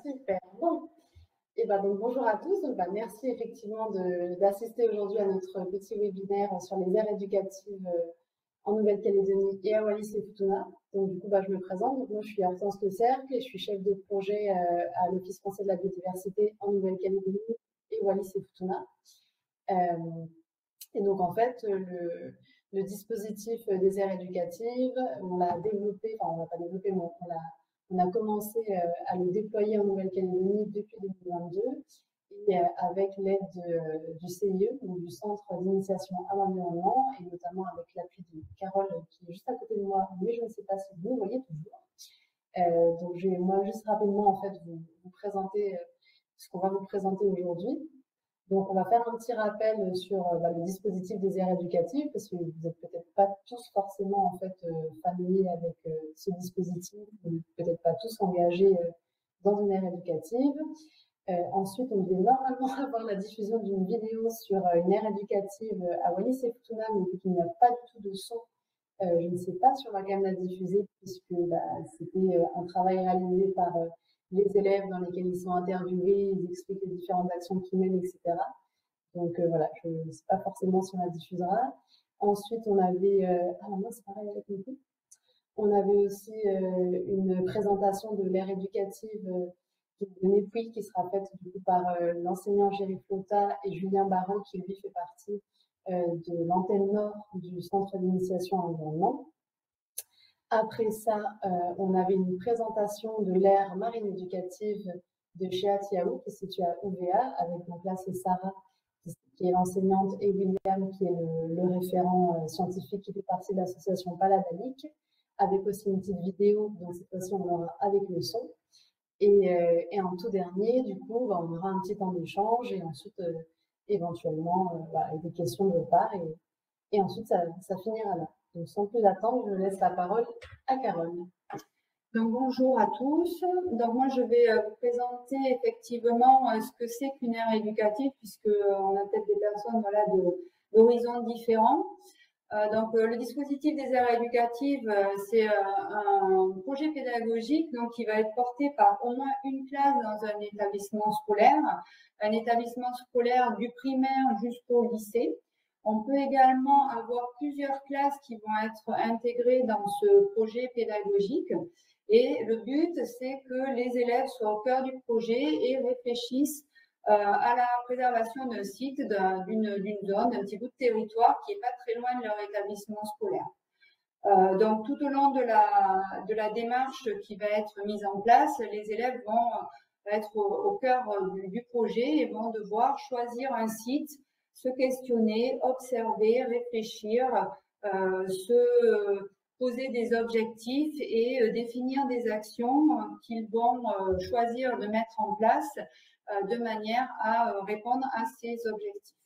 Super. Bon. Et ben donc bonjour à tous. Donc, merci effectivement d'assister aujourd'hui à notre petit webinaire sur les aires éducatives en Nouvelle-Calédonie et à Wallis-et-Futuna. Donc du coup, je me présente. Donc, moi, je suis Hortense Le Cercle et je suis chef de projet à l'Office français de la biodiversité en Nouvelle-Calédonie et Wallis-et-Futuna. Et donc en fait, le dispositif des aires éducatives, on l'a développé, enfin on l'a pas développé, mais on a commencé à le déployer en Nouvelle-Calédonie depuis 2022 et avec l'aide du CIE, donc du Centre d'initiation à l'environnement, et notamment avec l'appui de Carole qui est juste à côté de moi, mais je ne sais pas si vous le voyez toujours. Donc je vais moi juste rapidement en fait vous présenter ce qu'on va vous présenter aujourd'hui. Donc, on va faire un petit rappel sur le dispositif des aires éducatives, parce que vous n'êtes peut-être pas tous forcément en fait familiers avec ce dispositif, ou peut-être pas tous engagés dans une aire éducative. Ensuite, on devait normalement avoir la diffusion d'une vidéo sur une aire éducative à Wallis-et-Futuna, mais vu qu'il n'y a pas du tout de son, je ne sais pas si on va quand même la diffuser, puisque c'était un travail réalisé par les élèves dans lesquels ils sont interviewés, ils expliquent les différentes actions qu'ils mènent, etc. Donc voilà, je ne sais pas forcément si on la diffusera. Ensuite, on avait, moi c'est pareil avec nous. On avait aussi une présentation de l'aire éducative de Népouy qui sera faite du coup par l'enseignant Géry Flotta et Julien Barraud qui lui fait partie de l'antenne nord du Centre d'initiation à l'environnement. Après ça, on avait une présentation de l'aire marine éducative de Cheatiaou, qui est située à UVA, avec donc là c'est Sarah, qui est l'enseignante, et William, qui est le référent scientifique qui fait partie de l'association Paladanique, avec aussi une petite vidéo, donc cette fois-ci on aura avec le son. Et en tout dernier, du coup, on aura un petit temps d'échange et ensuite, éventuellement, des questions de votre part. Et ensuite, ça finira là. Donc, sans plus attendre, je laisse la parole à Carole. Donc, bonjour à tous. Donc, moi, je vais vous présenter effectivement ce que c'est qu'une aire éducative, puisqu'on a peut-être des personnes d'horizons différents. Donc, le dispositif des aires éducatives, c'est un projet pédagogique donc, qui va être porté par au moins une classe dans un établissement scolaire du primaire jusqu'au lycée. On peut également avoir plusieurs classes qui vont être intégrées dans ce projet pédagogique. Et le but, c'est que les élèves soient au cœur du projet et réfléchissent à la préservation d'un site, d'une zone, d'un petit bout de territoire qui n'est pas très loin de leur établissement scolaire. Donc, tout au long de la démarche qui va être mise en place, les élèves vont être au cœur du projet et vont devoir choisir un site, se questionner, observer, réfléchir, se poser des objectifs et définir des actions qu'ils vont choisir de mettre en place de manière à répondre à ces objectifs.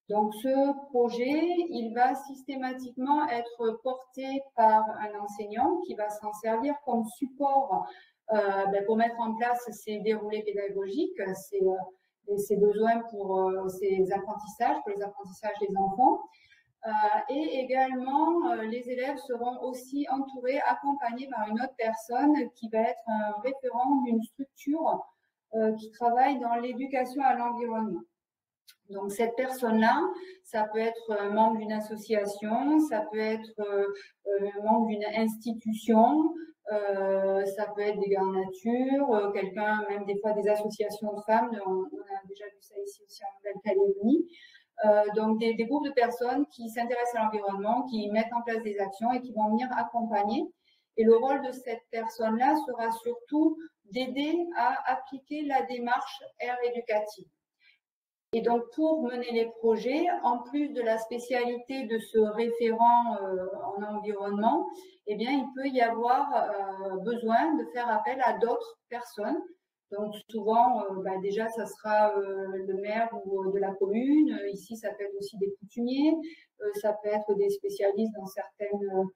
Donc, ce projet, il va systématiquement être porté par un enseignant qui va s'en servir comme support pour mettre en place ces déroulés pédagogiques, ses besoins pour ses apprentissages, pour les apprentissages des enfants. Et également, les élèves seront aussi entourés, accompagnés par une autre personne qui va être un référent d'une structure qui travaille dans l'éducation à l'environnement. Donc, cette personne-là, ça peut être membre d'une association, ça peut être membre d'une institution, ça peut être des gardes nature, quelqu'un, même des fois des associations de femmes, on a déjà vu ça ici aussi en Nouvelle-Calédonie. Donc, des groupes de personnes qui s'intéressent à l'environnement, qui mettent en place des actions et qui vont venir accompagner. Et le rôle de cette personne-là sera surtout d'aider à appliquer la démarche aire éducative. Et donc, pour mener les projets, en plus de la spécialité de ce référent en environnement, eh bien, il peut y avoir besoin de faire appel à d'autres personnes. Donc, souvent, déjà, ça sera le maire ou de la commune. Ici, ça peut être aussi des coutumiers. Ça peut être des spécialistes dans certaines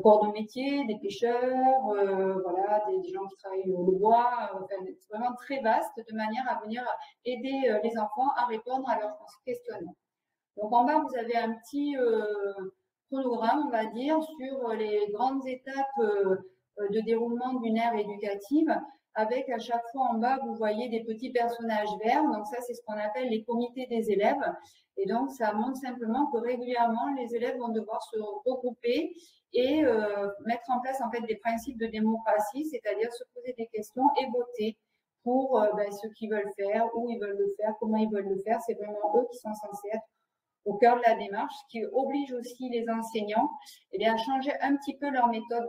corps de métier, des pêcheurs, des gens qui travaillent le bois. C'est vraiment très vaste de manière à venir aider les enfants à répondre à leurs questionnements. Donc, en bas, vous avez un petit chronogramme, on va dire, sur les grandes étapes de déroulement d'une aire éducative. avec à chaque fois en bas, vous voyez des petits personnages verts. Donc ça, c'est ce qu'on appelle les comités des élèves. Et donc, ça montre simplement que régulièrement, les élèves vont devoir se regrouper et mettre en place en fait des principes de démocratie, c'est-à-dire se poser des questions et voter pour ce qu'ils veulent faire, où ils veulent le faire, comment ils veulent le faire. C'est vraiment eux qui sont censés être au cœur de la démarche, ce qui oblige aussi les enseignants à changer un petit peu leur méthode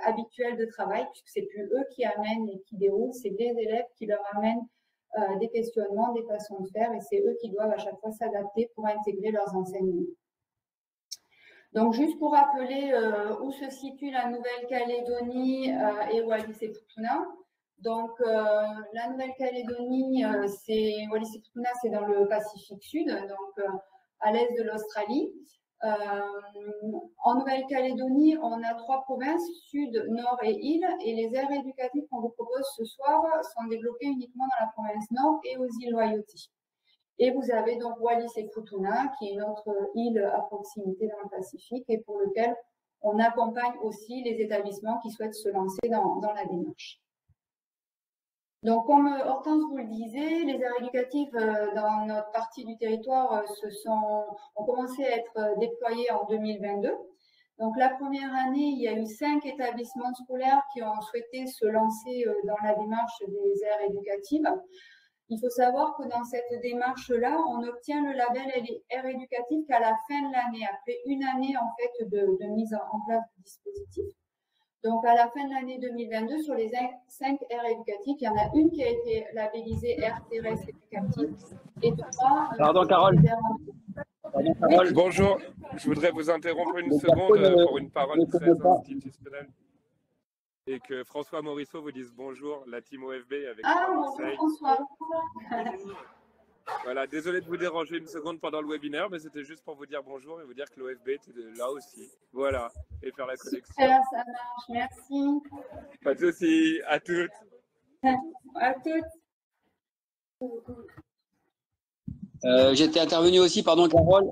habituelle de travail, puisque c'est plus eux qui amènent et qui déroulent, c'est des élèves qui leur amènent des questionnements, des façons de faire, et c'est eux qui doivent à chaque fois s'adapter pour intégrer leurs enseignements. Donc, juste pour rappeler où se situe la Nouvelle-Calédonie et Wallis et Futuna. Donc, la Nouvelle-Calédonie, Wallis et Futuna, c'est dans le Pacifique Sud, donc à l'est de l'Australie. En Nouvelle-Calédonie, on a 3 provinces, Sud, Nord et Île, et les aires éducatives qu'on vous propose ce soir sont développées uniquement dans la province Nord et aux îles Loyauté. Et vous avez donc Wallis et Futuna, qui est une autre île à proximité dans le Pacifique et pour lequel on accompagne aussi les établissements qui souhaitent se lancer dans la démarche. Donc, comme Hortense vous le disait, les aires éducatives dans notre partie du territoire ont commencé à être déployées en 2022. Donc, la première année, il y a eu 5 établissements scolaires qui ont souhaité se lancer dans la démarche des aires éducatives. Il faut savoir que dans cette démarche-là, on obtient le label aire éducative qu'à la fin de l'année, après une année en fait de mise en place du dispositif. Donc, à la fin de l'année 2022, sur les 5 aires éducatives, il y en a une qui a été labellisée aire terrestre éducative et 3. Pardon, Carole. Pardon, Carole. Bonjour, je voudrais vous interrompre une seconde pour une parole très institutionnelle. Et que François Morisseau vous dise bonjour, la team OFB avec bonjour François. Voilà, désolé de vous déranger une seconde pendant le webinaire, mais c'était juste pour vous dire bonjour et vous dire que l'OFB était là aussi. Voilà, et faire la connexion. Super, ça marche, merci. Pas de soucis, à toutes. À toutes. J'étais intervenu aussi, pardon Carole.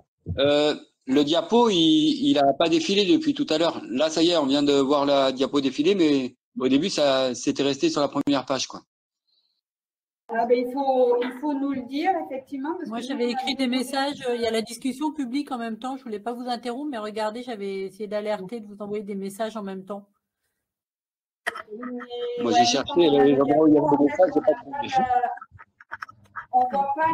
Le diapo, il n'a pas défilé depuis tout à l'heure. Là, ça y est, on vient de voir la diapo défiler, mais au début, ça s'était resté sur la première page, quoi. Il faut nous le dire, effectivement. Parce moi, j'avais écrit des messages. Il y a la discussion publique en même temps. Je voulais pas vous interrompre, mais regardez, j'avais essayé d'alerter, de vous envoyer des messages en même temps. Moi, j'ai cherché les endroits où il y avait des messages, j'ai pas trouvé. On voit pas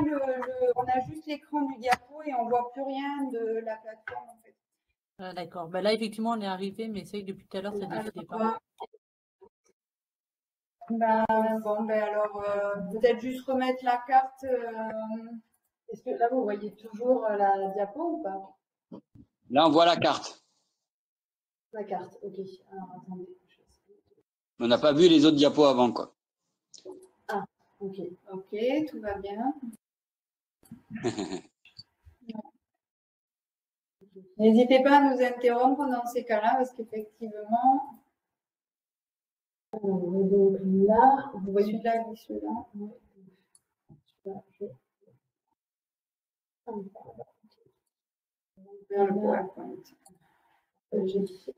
on a juste l'écran du diapo et on voit plus rien de la plateforme, en fait. Ah, d'accord. Là, effectivement, on est arrivé, mais c'est que depuis tout à l'heure, ça ne défilait pas. Alors, peut-être juste remettre la carte. Est-ce que là, vous voyez toujours la diapo ou pas? Là, on voit la carte. La carte, ok. Alors, attendez. On n'a pas vu les autres diapos avant, quoi. Ah, ok. Ok, tout va bien. N'hésitez pas à nous interrompre dans ces cas-là, parce qu'effectivement... Donc là, vous voyez celui-là et celui-là.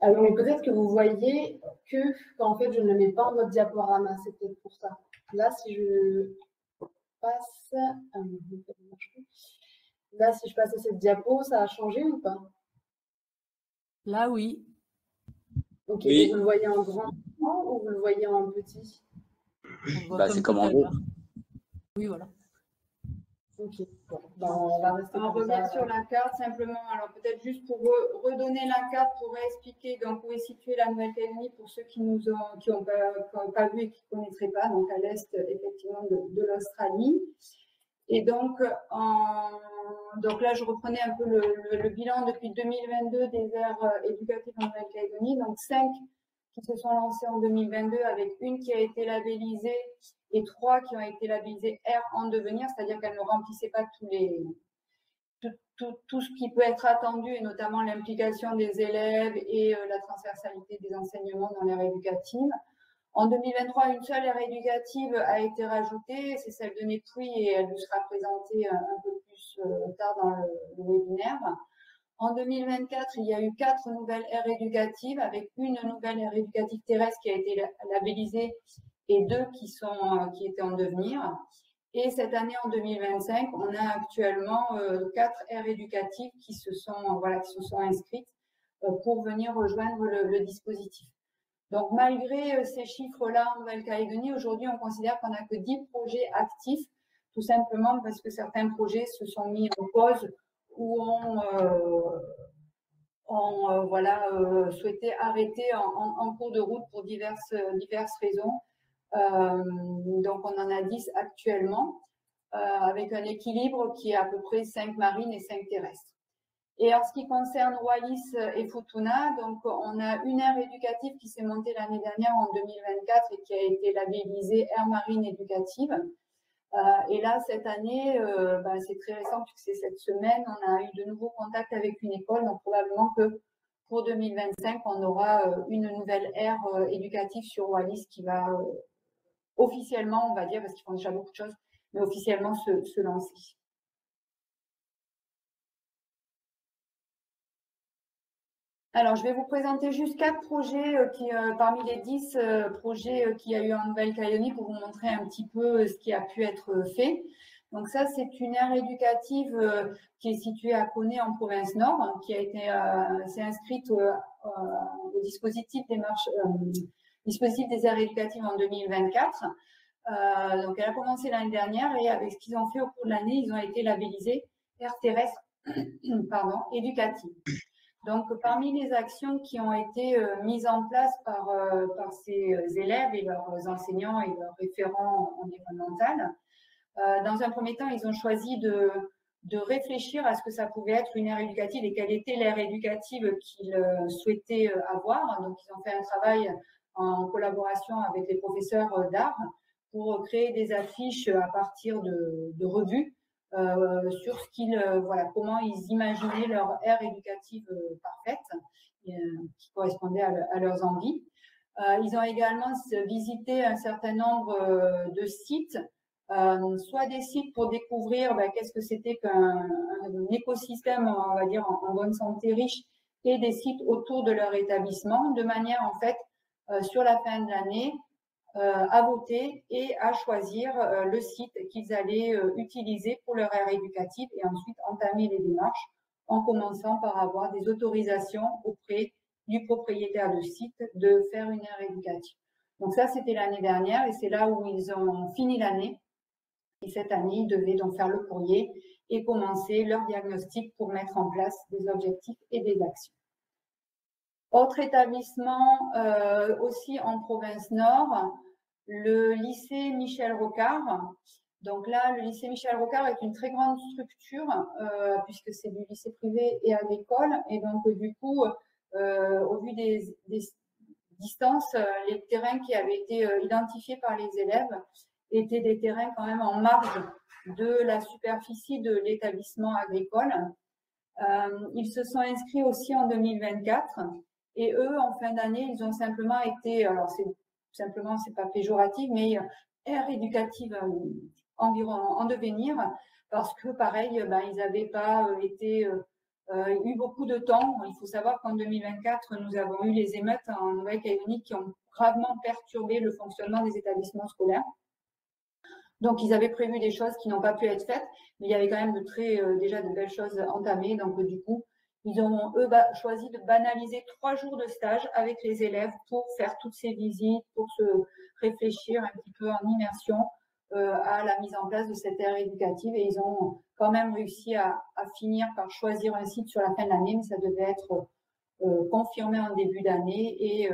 Alors, mais peut-être que vous voyez qu'en fait, je ne le mets pas en mode diaporama, c'est peut-être pour ça. Là, si je passe... Là, si je passe à cette diapo, ça a changé ou pas? Là, oui. Ok, oui. Vous le voyez en grand ou vous le voyez en petit? C'est comme en gros. Oui, voilà. Ok, bon, on va rester on revient sur la carte simplement. Alors peut-être juste pour redonner la carte pour expliquer donc où est située la Nouvelle-Calédonie pour ceux qui n'ont pas vu et qui ne connaîtraient pas, donc à l'est effectivement de l'Australie. Et donc là je reprenais un peu le bilan depuis 2022 des aires éducatives en Nouvelle-Calédonie, donc 5 qui se sont lancées en 2022 avec une qui a été labellisée et 3 qui ont été labellisées aires en devenir, c'est-à-dire qu'elles ne remplissaient pas tout ce qui peut être attendu, et notamment l'implication des élèves et la transversalité des enseignements dans l'aire éducative. En 2023, une seule aire éducative a été rajoutée, c'est celle de Nétouy, et elle vous sera présentée un peu plus tard dans le webinaire. En 2024, il y a eu 4 nouvelles aires éducatives, avec une nouvelle aire éducative terrestre qui a été labellisée et 2 qui étaient en devenir. Et cette année, en 2025, on a actuellement 4 aires éducatives qui se sont inscrites pour venir rejoindre le dispositif. Donc, malgré ces chiffres-là en Nouvelle-Calédonie, aujourd'hui, on considère qu'on n'a que 10 projets actifs, tout simplement parce que certains projets se sont mis en pause ou ont souhaité arrêter en cours de route pour diverses raisons. Donc, on en a 10 actuellement, avec un équilibre qui est à peu près 5 marines et 5 terrestres. Et en ce qui concerne Wallis et Futuna, donc on a une aire éducative qui s'est montée l'année dernière en 2024 et qui a été labellisée aire marine éducative. Et là, cette année, c'est très récent puisque c'est cette semaine, on a eu de nouveaux contacts avec une école, donc probablement que pour 2025, on aura une nouvelle aire éducative sur Wallis qui va officiellement, on va dire, parce qu'ils font déjà beaucoup de choses, mais officiellement se lancer. Alors, je vais vous présenter juste 4 projets parmi les 10 projets qu'il y a eu en Nouvelle-Calédonie pour vous montrer un petit peu ce qui a pu être fait. Donc ça, c'est une aire éducative qui est située à Koné en province Nord, qui a été s'est inscrite au dispositif des aires éducatives en 2024. Donc, elle a commencé l'année dernière et avec ce qu'ils ont fait au cours de l'année, ils ont été labellisés aires terrestres éducatives. Donc, parmi les actions qui ont été mises en place par ces élèves et leurs enseignants et leurs référents environnementaux, dans un premier temps, ils ont choisi de réfléchir à ce que ça pouvait être une aire éducative et quelle était l'aire éducative qu'ils souhaitaient avoir. Donc, ils ont fait un travail en collaboration avec les professeurs d'art pour créer des affiches à partir de revues sur comment ils imaginaient leur aire éducative parfaite qui correspondait à leurs envies. Ils ont également visité un certain nombre de sites, soit des sites pour découvrir qu'est-ce que c'était qu'un écosystème, on va dire, en bonne santé riche, et des sites autour de leur établissement, de manière en fait sur la fin de l'année à voter et à choisir le site qu'ils allaient utiliser pour leur aire éducative et ensuite entamer les démarches en commençant par avoir des autorisations auprès du propriétaire de site de faire une aire éducative. Donc ça, c'était l'année dernière et c'est là où ils ont fini l'année. Et cette année, ils devaient donc faire le courrier et commencer leur diagnostic pour mettre en place des objectifs et des actions. Autre établissement aussi en province Nord, le lycée Michel Rocard. Donc là, le lycée Michel Rocard est une très grande structure puisque c'est du lycée privé et agricole. Et donc, du coup, au vu des distances, les terrains qui avaient été identifiés par les élèves étaient des terrains quand même en marge de la superficie de l'établissement agricole. Ils se sont inscrits aussi en 2024 et eux, en fin d'année, ils ont simplement été, alors c'est pas péjoratif, mais aire éducative environ en devenir parce que pareil, ils n'avaient pas eu beaucoup de temps. Il faut savoir qu'en 2024, nous avons eu les émeutes en Nouvelle-Calédonie qui ont gravement perturbé le fonctionnement des établissements scolaires. Donc, ils avaient prévu des choses qui n'ont pas pu être faites, mais il y avait quand même déjà de belles choses entamées. Donc, du coup, ils ont, eux, choisi de banaliser 3 jours de stage avec les élèves pour faire toutes ces visites, pour se réfléchir un petit peu en immersion à la mise en place de cette aire éducative. Et ils ont quand même réussi à finir par choisir un site sur la fin de l'année, mais ça devait être confirmé en début d'année et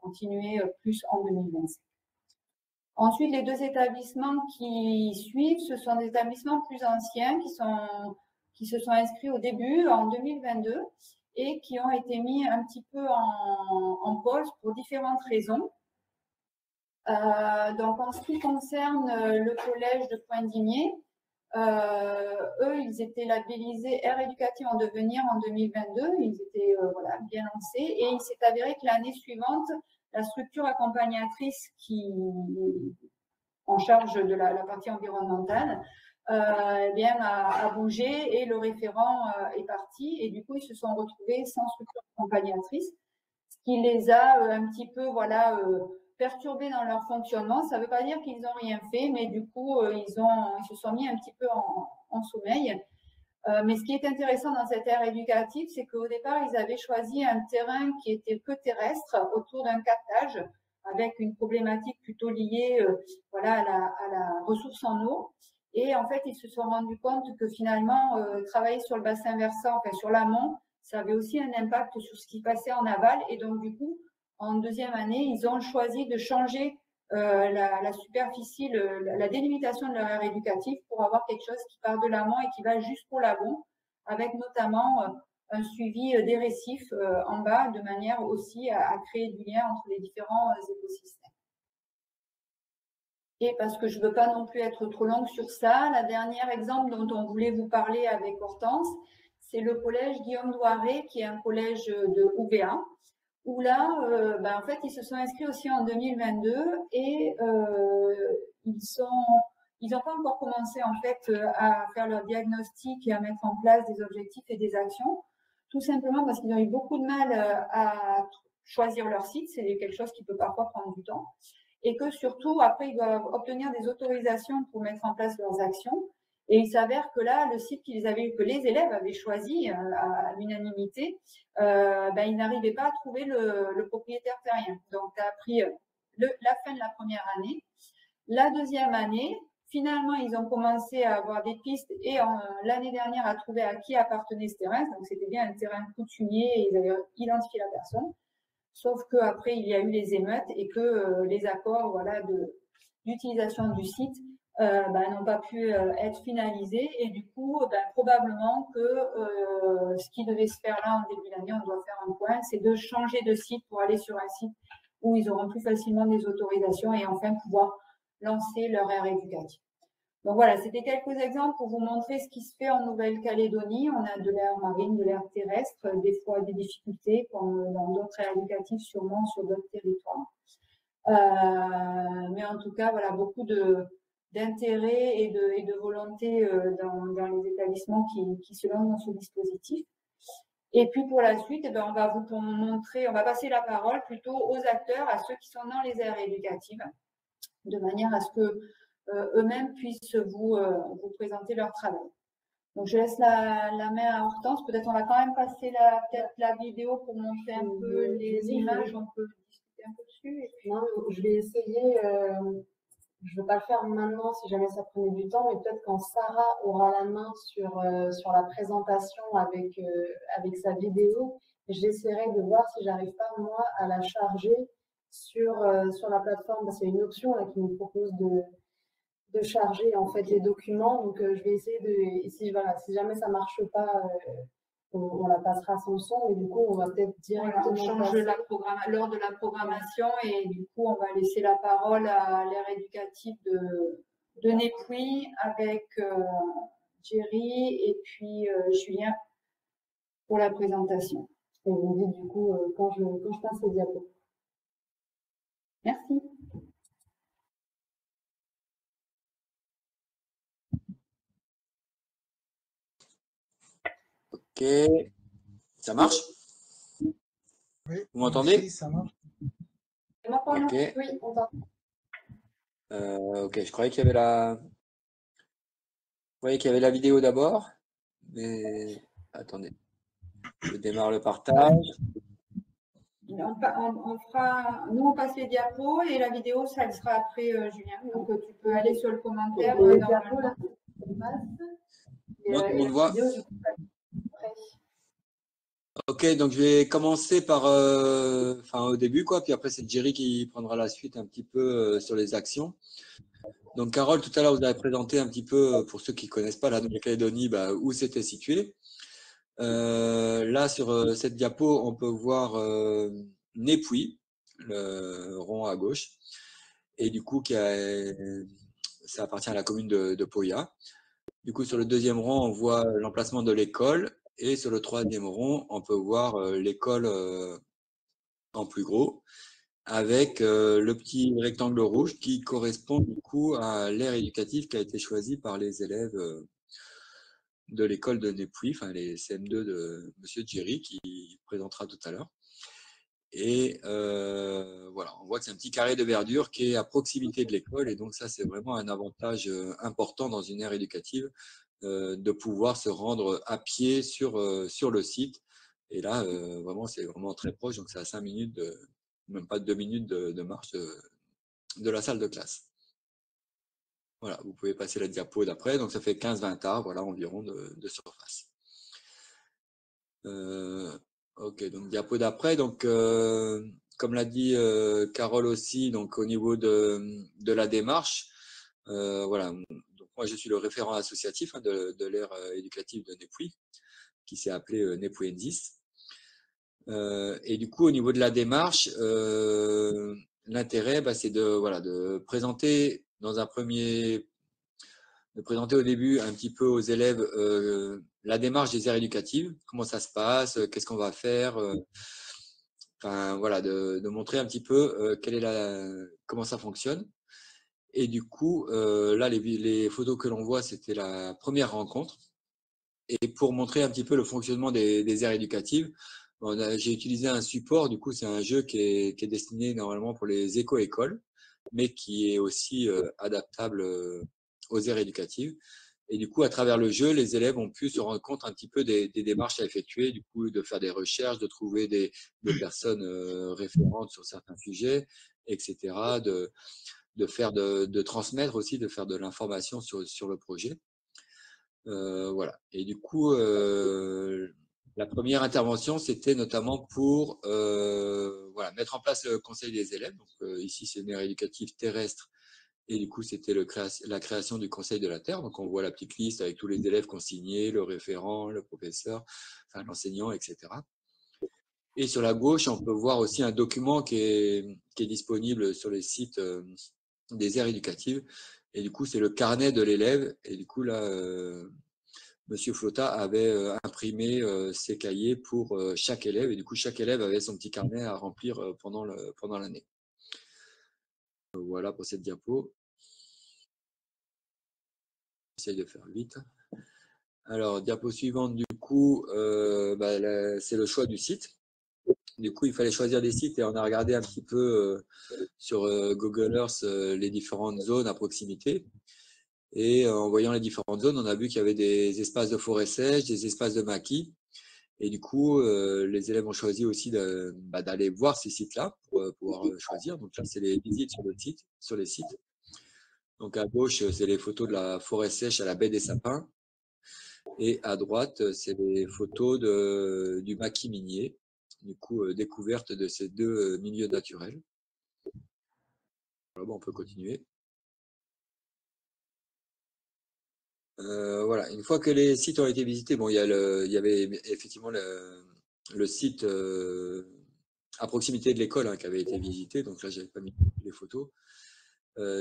continuer plus en 2025. Ensuite, les 2 établissements qui suivent, ce sont des établissements plus anciens qui se sont inscrits au début, en 2022, et qui ont été mis un petit peu en pause pour différentes raisons. Donc, en ce qui concerne le collège de Pointe-Digné, eux, ils étaient labellisés aire éducative en devenir en 2022. Ils étaient bien lancés et il s'est avéré que l'année suivante, la structure accompagnatrice qui en charge de la partie environnementale a bougé et le référent est parti et du coup, ils se sont retrouvés sans structure accompagnatrice, ce qui les a un petit peu perturbés dans leur fonctionnement. Ça ne veut pas dire qu'ils n'ont rien fait, mais du coup, ils se sont mis un petit peu en sommeil. Mais ce qui est intéressant dans cette ère éducative, c'est qu'au départ, ils avaient choisi un terrain qui était que terrestre, autour d'un captage, avec une problématique plutôt liée voilà, à la ressource en eau. Et en fait, ils se sont rendus compte que finalement, travailler sur le bassin versant, enfin sur l'amont, ça avait aussi un impact sur ce qui passait en aval. Et donc, du coup, en deuxième année, ils ont choisi de changer la superficie, la délimitation de leur aire éducative pour avoir quelque chose qui part de l'amont et qui va jusqu'au lagon, avec notamment un suivi des récifs en bas, de manière aussi à créer du lien entre les différents écosystèmes. Et parce que je ne veux pas non plus être trop longue sur ça, la dernière exemple dont on voulait vous parler avec Hortense, c'est le collège Guillaume Douaré, qui est un collège de UVA, où là, en fait, ils se sont inscrits aussi en 2022 et ils n'ont pas encore commencé en fait à faire leur diagnostic et à mettre en place des objectifs et des actions, tout simplement parce qu'ils ont eu beaucoup de mal à choisir leur site. C'est quelque chose qui peut parfois prendre du temps. Et que surtout, après, ils doivent obtenir des autorisations pour mettre en place leurs actions. Et il s'avère que là, le site que les élèves avaient choisi à l'unanimité, ils n'arrivaient pas à trouver le propriétaire terrien. Donc, ça a pris la fin de la première année. La deuxième année, finalement, ils ont commencé à avoir des pistes et l'année dernière à trouver à qui appartenait ce terrain. Donc, c'était bien un terrain coutumier et ils avaient identifié la personne. Sauf qu'après, il y a eu les émeutes et que les accords voilà, d'utilisation du site n'ont pas pu être finalisés. Et du coup, probablement que ce qui devait se faire là en début d'année, on doit faire un point, c'est de changer de site pour aller sur un site où ils auront plus facilement des autorisations et enfin pouvoir lancer leur aire éducative. Donc voilà, c'était quelques exemples pour vous montrer ce qui se fait en Nouvelle-Calédonie. On a de l'aire marine, de l'aire terrestre, des fois des difficultés, comme dans d'autres aires éducatives, sûrement sur d'autres territoires. Mais en tout cas, voilà, beaucoup d'intérêt et de volonté dans les établissements qui se lancent dans ce dispositif. Et puis pour la suite, on va vous montrer, on va passer la parole plutôt aux acteurs, à ceux qui sont dans les aires éducatives, de manière à ce que eux-mêmes puissent vous présenter leur travail. Donc, je laisse la main à Hortense. Peut-être on va quand même passer la vidéo pour montrer un peu les images. On peut discuter un peu dessus. Non, je vais essayer. Je ne vais pas le faire maintenant si jamais ça prenait du temps, mais peut-être quand Sarah aura la main sur la présentation avec sa vidéo, j'essaierai de voir si j'arrive pas, moi, à la charger sur la plateforme, parce qu'il y a une option là qui nous propose de charger en fait les documents. Donc je vais essayer de, si jamais ça marche pas, on la passera sans son, et du coup on va peut-être directement changer l'ordre de la programmation, et du coup on va laisser la parole à l'aire éducative de Népouy avec Jerry et puis Julien pour la présentation. Et vous me dites du coup quand je passe les diapos. Merci. Ok, ça marche? Oui, vous m'entendez? Oui, ça marche. Ok. Oui, on t'entend. Ok, je croyais qu'il y avait la vidéo d'abord, mais attendez, je démarre le partage. Nous on passe les diapos et la vidéo ça sera après Julien. Donc tu peux aller sur le commentaire. Les diapos là, on passe. Moi, tout le monde voit. Ok, donc je vais commencer par, au début, quoi, puis après c'est Jerry qui prendra la suite un petit peu sur les actions. Donc Carole, tout à l'heure, vous avez présenté un petit peu, pour ceux qui ne connaissent pas la Nouvelle-Calédonie, où c'était situé. Là, sur cette diapo, on peut voir Népouy, le rond à gauche, et du coup, ça appartient à la commune de Poya. Du coup, sur le deuxième rond, on voit l'emplacement de l'école. Et sur le troisième rond, on peut voir l'école en plus gros, avec le petit rectangle rouge qui correspond du coup à l'aire éducative qui a été choisie par les élèves de l'école de Népouy, enfin les CM2 de Monsieur Jerry qui présentera tout à l'heure. Et voilà, on voit que c'est un petit carré de verdure qui est à proximité de l'école. Et donc ça, c'est vraiment un avantage important dans une aire éducative de pouvoir se rendre à pied sur le site. Et là, vraiment, c'est vraiment très proche. Donc c'est à 5 minutes, même pas 2 minutes de marche de la salle de classe. Voilà, vous pouvez passer la diapo d'après. Donc ça fait 15-20 arbres, voilà, environ de surface. Ok, donc diapo d'après. Donc, comme l'a dit Carole aussi, donc au niveau de la démarche, voilà. Donc moi, je suis le référent associatif de l'aire éducative de Nepouy, qui s'est appelé Nepouy-Endis. Et du coup, au niveau de la démarche, l'intérêt, c'est de présenter au début un petit peu aux élèves la démarche des aires éducatives, comment ça se passe, qu'est-ce qu'on va faire, enfin voilà, de montrer un petit peu comment ça fonctionne. Et du coup, là, les photos que l'on voit, c'était la première rencontre. Et pour montrer un petit peu le fonctionnement des aires éducatives, j'ai utilisé un support. Du coup, c'est un jeu qui est destiné normalement pour les éco-écoles, mais qui est aussi adaptable aux aires éducatives. Et du coup, à travers le jeu, les élèves ont pu se rendre compte un petit peu des démarches à effectuer, du coup, de faire des recherches, de trouver des personnes référentes sur certains sujets, etc., de transmettre aussi, de faire de l'information sur le projet. Voilà. Et du coup, la première intervention, c'était notamment pour mettre en place le conseil des élèves. Donc, ici, c'est une aire éducative terrestre. Et du coup, c'était la création du Conseil de la Terre. Donc, on voit la petite liste avec tous les élèves consignés, le référent, le professeur, enfin, l'enseignant, etc. Et sur la gauche, on peut voir aussi un document qui est disponible sur les sites des aires éducatives. Et du coup, c'est le carnet de l'élève. Et du coup, là, Monsieur Flotta avait imprimé ses cahiers pour chaque élève. Et du coup, chaque élève avait son petit carnet à remplir pendant l'année. Voilà pour cette diapo. J'essaie de faire vite. Alors, diapo suivante, du coup, c'est le choix du site. Du coup, il fallait choisir des sites et on a regardé un petit peu sur Google Earth les différentes zones à proximité. Et en voyant les différentes zones, on a vu qu'il y avait des espaces de forêt sèche, des espaces de maquis. Et du coup, les élèves ont choisi aussi d'aller voir ces sites-là pour pouvoir choisir. Donc là, c'est les visites sur les sites. Donc à gauche, c'est les photos de la forêt sèche à la baie des Sapins. Et à droite, c'est les photos du maquis minier. Du coup, découverte de ces deux milieux naturels. Voilà, bon, on peut continuer. Voilà, une fois que les sites ont été visités, bon, il y avait effectivement le site à proximité de l'école qui avait été visité. Donc là, j'avais pas mis les photos.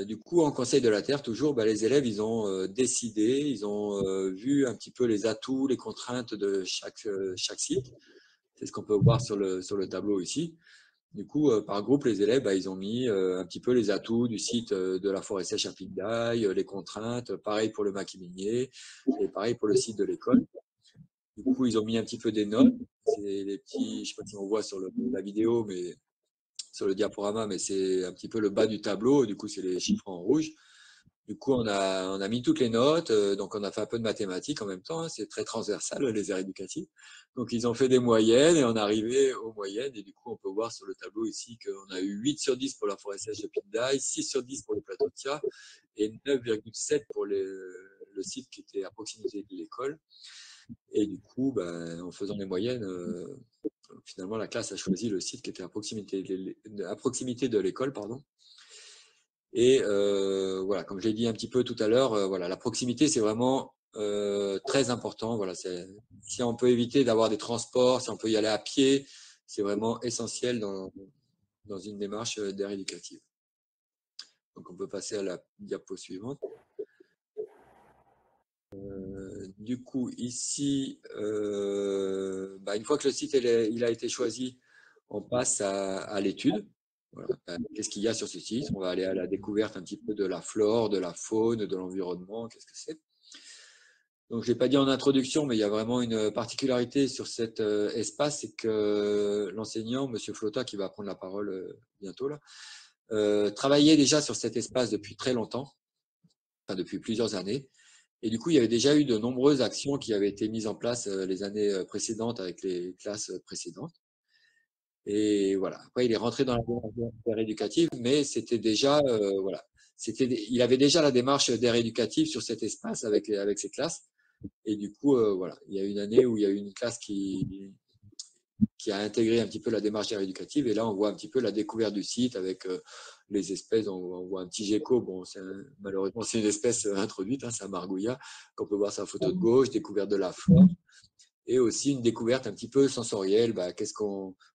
Du coup, en Conseil de la Terre, toujours, les élèves, ils ont décidé, ils ont vu un petit peu les atouts, les contraintes de chaque site. C'est ce qu'on peut voir sur le tableau ici. Du coup, par groupe, les élèves, ils ont mis un petit peu les atouts du site de la forêt sèche à Picdaï, les contraintes, pareil pour le maquis minier, et pareil pour le site de l'école. Du coup, ils ont mis un petit peu des notes. C'est les petits, je sais pas si on voit sur la vidéo, mais sur le diaporama, mais c'est un petit peu le bas du tableau. Du coup, c'est les chiffres en rouge. Du coup, on a mis toutes les notes, donc on a fait un peu de mathématiques en même temps, c'est très transversal les aires éducatives. Donc ils ont fait des moyennes et on est arrivé aux moyennes et du coup on peut voir sur le tableau ici qu'on a eu 8 sur 10 pour la forêt sèche de Picdaï, 6 sur 10 pour le plateau de Tia et 9,7 pour le site qui était à proximité de l'école. Et du coup, en faisant les moyennes, finalement la classe a choisi le site qui était à proximité de l'école, pardon. Et voilà, comme je l'ai dit un petit peu tout à l'heure, voilà, la proximité, c'est vraiment très important. Voilà, si on peut éviter d'avoir des transports, si on peut y aller à pied, c'est vraiment essentiel dans une démarche d'aire éducative. Donc, on peut passer à la diapo suivante. Du coup, ici, une fois que le site il a été choisi, on passe à l'étude. Voilà. Qu'est-ce qu'il y a sur ce site? On va aller à la découverte un petit peu de la flore, de la faune, de l'environnement. Qu'est-ce que c'est? Donc, je l'ai pas dit en introduction, mais il y a vraiment une particularité sur cet espace, c'est que l'enseignant, Monsieur Flotta, qui va prendre la parole bientôt là, travaillait déjà sur cet espace depuis très longtemps, enfin depuis plusieurs années. Et du coup, il y avait déjà eu de nombreuses actions qui avaient été mises en place les années précédentes avec les classes précédentes. Et voilà. Après, il est rentré dans la démarche d'aire éducative, mais c'était déjà, voilà, il avait déjà la démarche d'aire éducative sur cet espace avec ses classes. Et du coup, voilà, il y a une année où il y a eu une classe qui a intégré un petit peu la démarche d'aire éducative. Et là, on voit un petit peu la découverte du site avec les espèces. On voit un petit gecko. Bon, malheureusement, c'est une espèce introduite, hein, c'est un margouillat, qu'on peut voir sur la photo de gauche, découverte de la flore. Et aussi une découverte un petit peu sensorielle. Bah,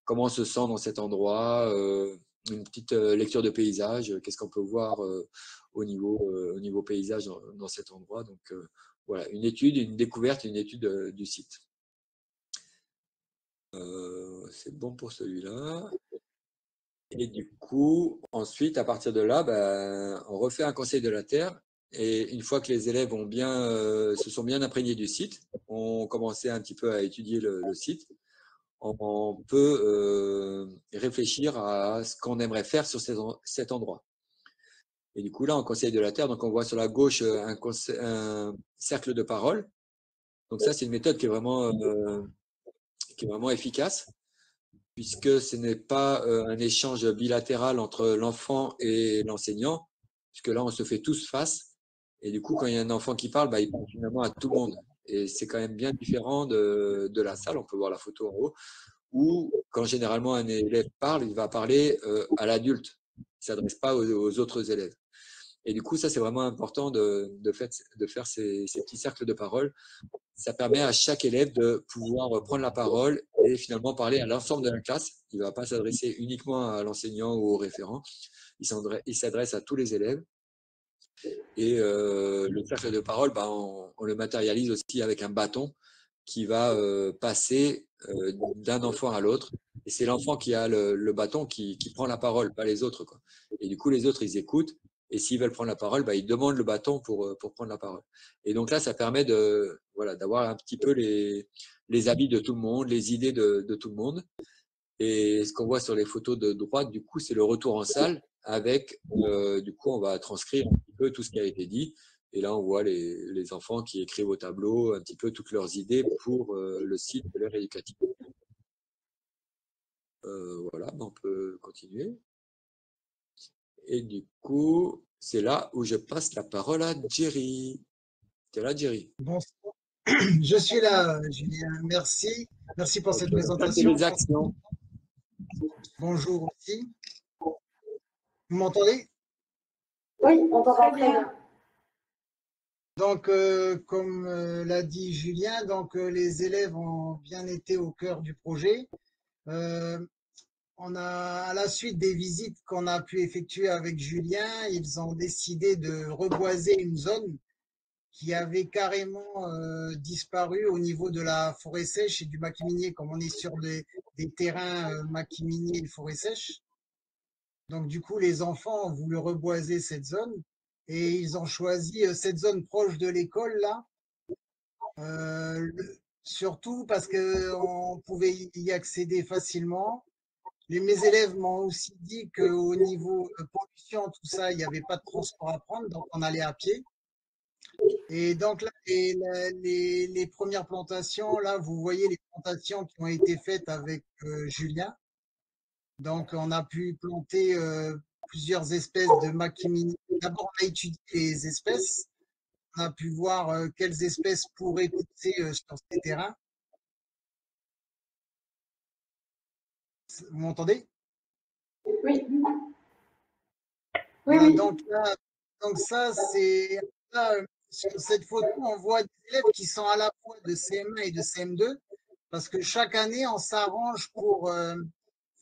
comment on se sent dans cet endroit, une petite lecture de paysage. Qu'est-ce qu'on peut voir au niveau paysage dans cet endroit. Donc voilà, une étude, une découverte, une étude du site. C'est bon pour celui-là. Et du coup, ensuite, à partir de là, ben, on refait un conseil de la Terre. Et une fois que les élèves ont se sont bien imprégnés du site, on commençait un petit peu à étudier le site. On peut réfléchir à ce qu'on aimerait faire sur cet endroit. Et du coup, là, en conseil de la Terre, donc on voit sur la gauche un cercle de parole. Donc ça, c'est une méthode qui est vraiment efficace, puisque ce n'est pas un échange bilatéral entre l'enfant et l'enseignant, puisque là, on se fait tous face. Et du coup, quand il y a un enfant qui parle, bah, il parle finalement à tout le monde. Et c'est quand même bien différent de la salle, on peut voir la photo en haut, où quand généralement un élève parle, il va parler à l'adulte. Il ne s'adresse pas aux autres élèves. Et du coup, ça, c'est vraiment important de faire ces petits cercles de parole. Ça permet à chaque élève de pouvoir prendre la parole et finalement parler à l'ensemble de la classe. Il ne va pas s'adresser uniquement à l'enseignant ou au référent. Il s'adresse à tous les élèves. Et le cercle de parole, bah, on le matérialise aussi avec un bâton qui va passer d'un enfant à l'autre. Et c'est l'enfant qui a le bâton qui prend la parole, pas les autres, quoi. Et du coup, les autres, ils écoutent. Et s'ils veulent prendre la parole, bah, ils demandent le bâton pour prendre la parole. Et donc là, ça permet d'avoir un petit peu les avis de tout le monde, les idées de tout le monde. Et ce qu'on voit sur les photos de droite, du coup, c'est le retour en salle avec, du coup, on va transcrire un petit peu tout ce qui a été dit. Et là, on voit les enfants qui écrivent au tableau un petit peu toutes leurs idées pour le site de l'aire éducative. Voilà, on peut continuer. Et du coup, c'est là où je passe la parole à Jerry. Tu es là, Jerry? Bon, je suis là, Julien. Merci. Merci pour cette présentation. Les actions. Bonjour aussi. Vous m'entendez? Oui, on t'entend très bien. Donc, comme l'a dit Julien, donc les élèves ont bien été au cœur du projet. On a, à la suite des visites qu'on a pu effectuer avec Julien, ils ont décidé de reboiser une zone qui avait carrément disparu au niveau de la forêt sèche et du maquis minier, comme on est sur des terrains maquis minier et forêt sèche. Donc du coup, les enfants ont voulu reboiser cette zone et ils ont choisi cette zone proche de l'école là, surtout parce qu'on pouvait y accéder facilement. Mes élèves m'ont aussi dit qu'au niveau pollution, tout ça, il n'y avait pas de transport à prendre, donc on allait à pied. Et donc là, les premières plantations, là, vous voyez les plantations qui ont été faites avec Julien. Donc on a pu planter plusieurs espèces de maquis minier. D'abord, on a étudié les espèces. On a pu voir quelles espèces pourraient pousser sur ces terrains. Vous m'entendez? Oui. Voilà, Oui. donc ça, c'est sur cette photo, on voit des élèves qui sont à la fois de CM1 et de CM2, parce que chaque année, on s'arrange pour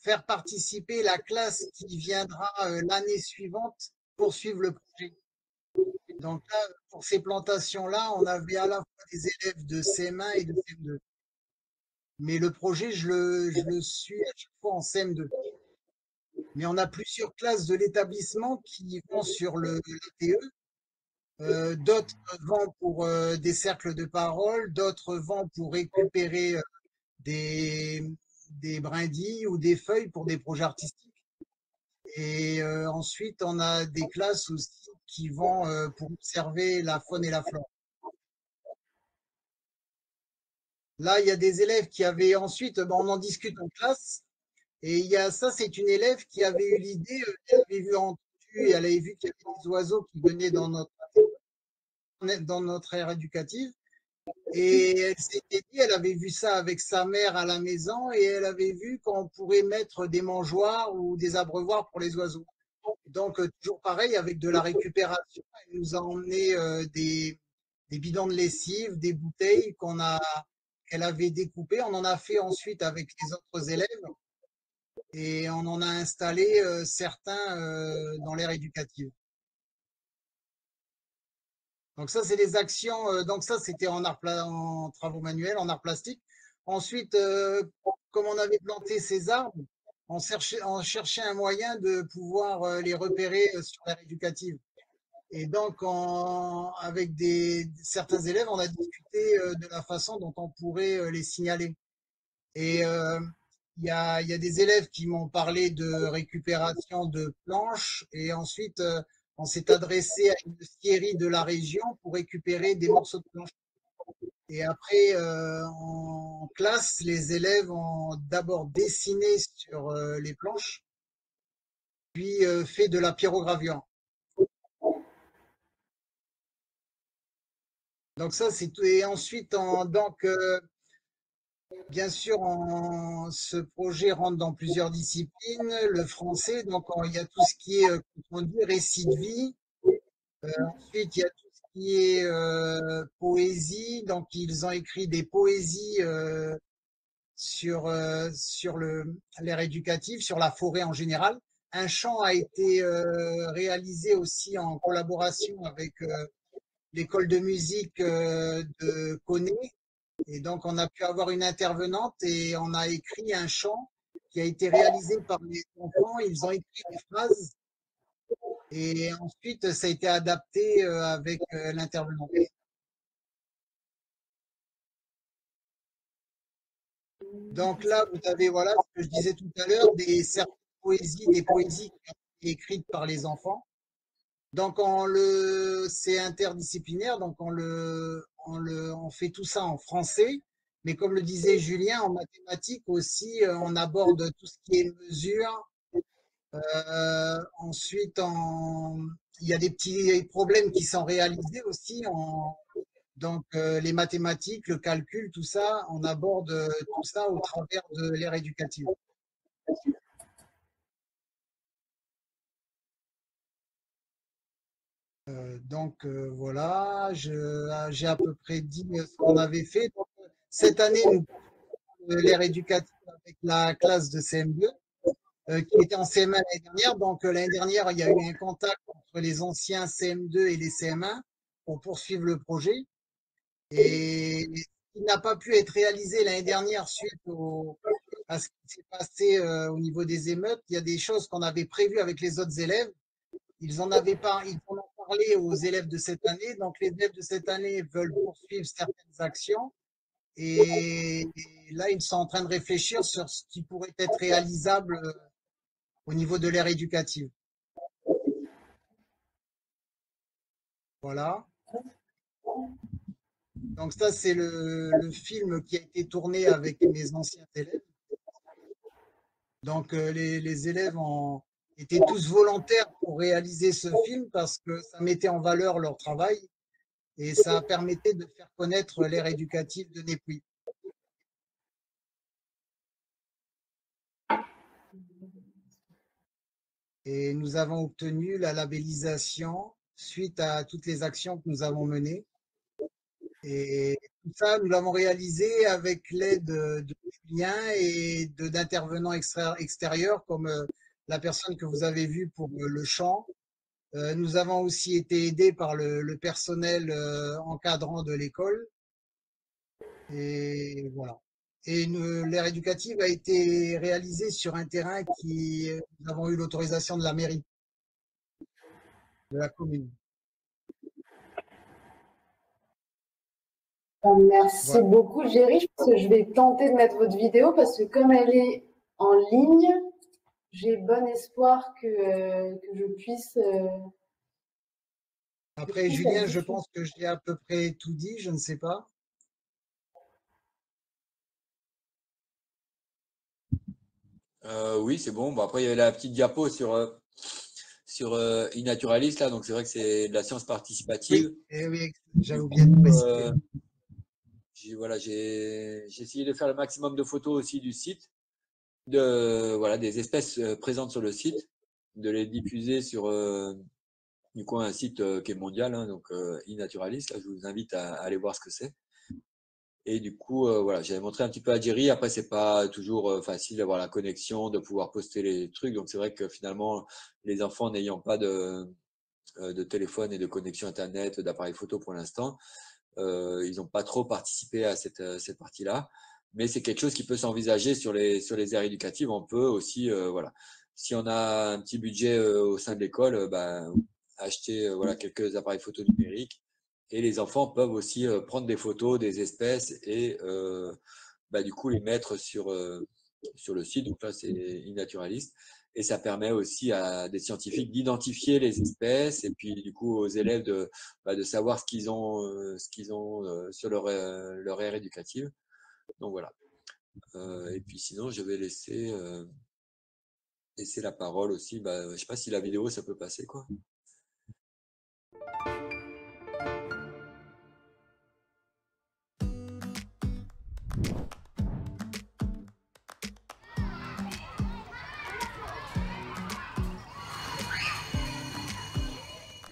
faire participer la classe qui viendra l'année suivante pour suivre le projet. Donc là, pour ces plantations-là, on avait à la fois des élèves de CM1 et de CM2. Mais le projet, je le suis à chaque fois en CM2. Mais on a plusieurs classes de l'établissement qui vont sur l'ATE. D'autres vont pour des cercles de parole, d'autres vont pour récupérer des, des brindilles ou des feuilles pour des projets artistiques. Et ensuite, on a des classes aussi qui vont pour observer la faune et la flore. Là, il y a des élèves qui avaient ensuite, on en discute en classe, et il y a ça, c'est une élève qui avait eu l'idée, elle avait vu entendu, et elle avait vu qu'il y avait des oiseaux qui venaient dans notre aire éducative. Et elle s'était dit, elle avait vu ça avec sa mère à la maison et elle avait vu qu'on pourrait mettre des mangeoires ou des abreuvoirs pour les oiseaux. Donc, toujours pareil, avec de la récupération, elle nous a emmené des bidons de lessive, des bouteilles qu'elle avait découpées. On en a fait ensuite avec les autres élèves et on en a installé certains dans l'aire éducative. Donc ça, c'est les actions. Donc ça, c'était en travaux manuels, en art plastique. Ensuite, comme on avait planté ces arbres, on cherchait un moyen de pouvoir les repérer sur l'aire éducative. Et donc, avec certains élèves, on a discuté de la façon dont on pourrait les signaler. Et il y a des élèves qui m'ont parlé de récupération de planches et ensuite on s'est adressé à une scierie de la région pour récupérer des morceaux de planches. Et après, en classe, les élèves ont d'abord dessiné sur les planches, puis fait de la pyrogravure. Donc ça, c'est tout. Et ensuite, bien sûr, ce projet rentre dans plusieurs disciplines. Le français, donc il y a tout ce qui est, on dit, récit de vie. Ensuite, il y a tout ce qui est poésie. Donc, ils ont écrit des poésies sur l'aire éducative, sur la forêt en général. Un chant a été réalisé aussi en collaboration avec l'école de musique de Coné. Et donc, on a pu avoir une intervenante et on a écrit un chant qui a été réalisé par les enfants. Ils ont écrit des phrases et ensuite, ça a été adapté avec l'intervenante. Donc là, vous avez, voilà, ce que je disais tout à l'heure, certaines poésies, des poésies qui ont été écrites par les enfants. Donc, c'est interdisciplinaire, donc on fait tout ça en français. Mais comme le disait Julien, en mathématiques aussi, on aborde tout ce qui est mesure. Ensuite, il y a des petits problèmes qui sont réalisés aussi. Donc, les mathématiques, le calcul, tout ça, on aborde tout ça au travers de l'ère éducative. Donc voilà, j'ai à peu près dit ce qu'on avait fait. Donc, cette année, nous l'ère éducative avec la classe de CM2 qui était en CM1 l'année dernière. Donc l'année dernière, il y a eu un contact entre les anciens CM2 et les CM1 pour poursuivre le projet. Et il n'a pas pu être réalisé l'année dernière suite à ce qui s'est passé au niveau des émeutes. Il y a des choses qu'on avait prévues avec les autres élèves. Ils en ont parlé aux élèves de cette année. Donc, les élèves de cette année veulent poursuivre certaines actions. Et là, ils sont en train de réfléchir sur ce qui pourrait être réalisable au niveau de l'ère éducative. Voilà. Donc, ça, c'est le film qui a été tourné avec mes anciens élèves. Donc, les élèves étaient tous volontaires pour réaliser ce film parce que ça mettait en valeur leur travail et ça permettait de faire connaître l'ère éducative de Népouy. Et nous avons obtenu la labellisation suite à toutes les actions que nous avons menées. Et tout ça, nous l'avons réalisé avec l'aide de Julien et d'intervenants extérieurs comme la personne que vous avez vue pour le chant. Nous avons aussi été aidés par le personnel encadrant de l'école. Et voilà. Et l'ère éducative a été réalisée sur un terrain nous avons eu l'autorisation de la mairie, de la commune. Merci beaucoup, Géry. Je pense que je vais tenter de mettre votre vidéo parce que comme elle est en ligne, j'ai bon espoir que je puisse... Après, Julien, je pense que j'ai à peu près tout dit, je ne sais pas. Oui, c'est bon. Bon, après, il y avait la petite diapo sur iNaturalist, là, donc c'est vrai que c'est de la science participative. Oui, j'avais oublié de préciser. Voilà, j'ai essayé de faire le maximum de photos aussi du site, des espèces présentes sur le site, de les diffuser sur du coup un site qui est mondial, hein, donc iNaturalist. Là, je vous invite à aller voir ce que c'est. Et du coup, voilà, j'avais montré un petit peu à Jerry. Après, c'est pas toujours facile d'avoir la connexion, de pouvoir poster les trucs. Donc, c'est vrai que finalement, les enfants n'ayant pas de téléphone et de connexion Internet, d'appareil photo pour l'instant, ils n'ont pas trop participé à cette partie-là. Mais c'est quelque chose qui peut s'envisager sur les aires éducatives. On peut aussi, voilà, si on a un petit budget au sein de l'école, acheter quelques appareils photo numériques. Et les enfants peuvent aussi prendre des photos des espèces et du coup les mettre sur le site. Donc là, c'est iNaturalist. Et ça permet aussi à des scientifiques d'identifier les espèces et puis du coup aux élèves de savoir ce qu'ils ont sur leur aire éducative. Donc voilà. Et puis sinon, je vais laisser la parole aussi. Je ne sais pas si la vidéo, ça peut passer, quoi.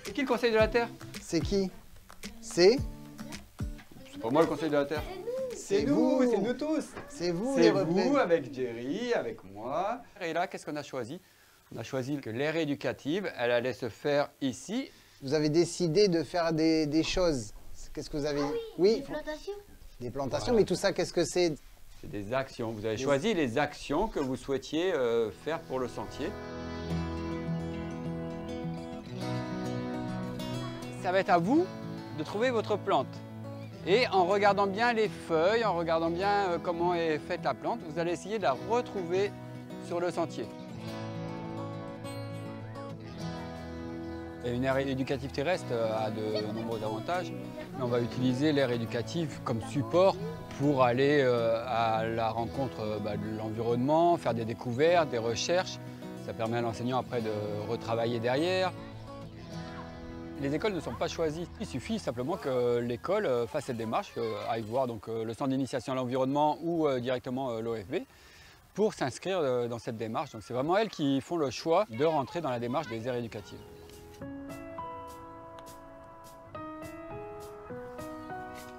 C'est qui le Conseil de la Terre? C'est qui? C'est pas moi le Conseil de la Terre. C'est nous tous. C'est vous, c'est vous avec Jerry, avec moi. Et là, qu'est-ce qu'on a choisi? On a choisi que l'aire éducative, elle allait se faire ici. Vous avez décidé de faire des choses. Qu'est-ce que vous avez... Oui, des plantations. Des plantations, voilà. Mais tout ça, qu'est-ce que c'est? C'est des actions. Vous avez choisi les actions que vous souhaitiez faire pour le sentier. Ça va être à vous de trouver votre plante. Et en regardant bien les feuilles, en regardant bien comment est faite la plante, vous allez essayer de la retrouver sur le sentier. Et une aire éducative terrestre a de nombreux avantages. On va utiliser l'aire éducative comme support pour aller à la rencontre de l'environnement, faire des découvertes, des recherches. Ça permet à l'enseignant après de retravailler derrière. Les écoles ne sont pas choisies. Il suffit simplement que l'école fasse cette démarche, aille voir donc, le centre d'initiation à l'environnement ou directement l'OFB pour s'inscrire dans cette démarche. Donc c'est vraiment elles qui font le choix de rentrer dans la démarche des aires éducatives.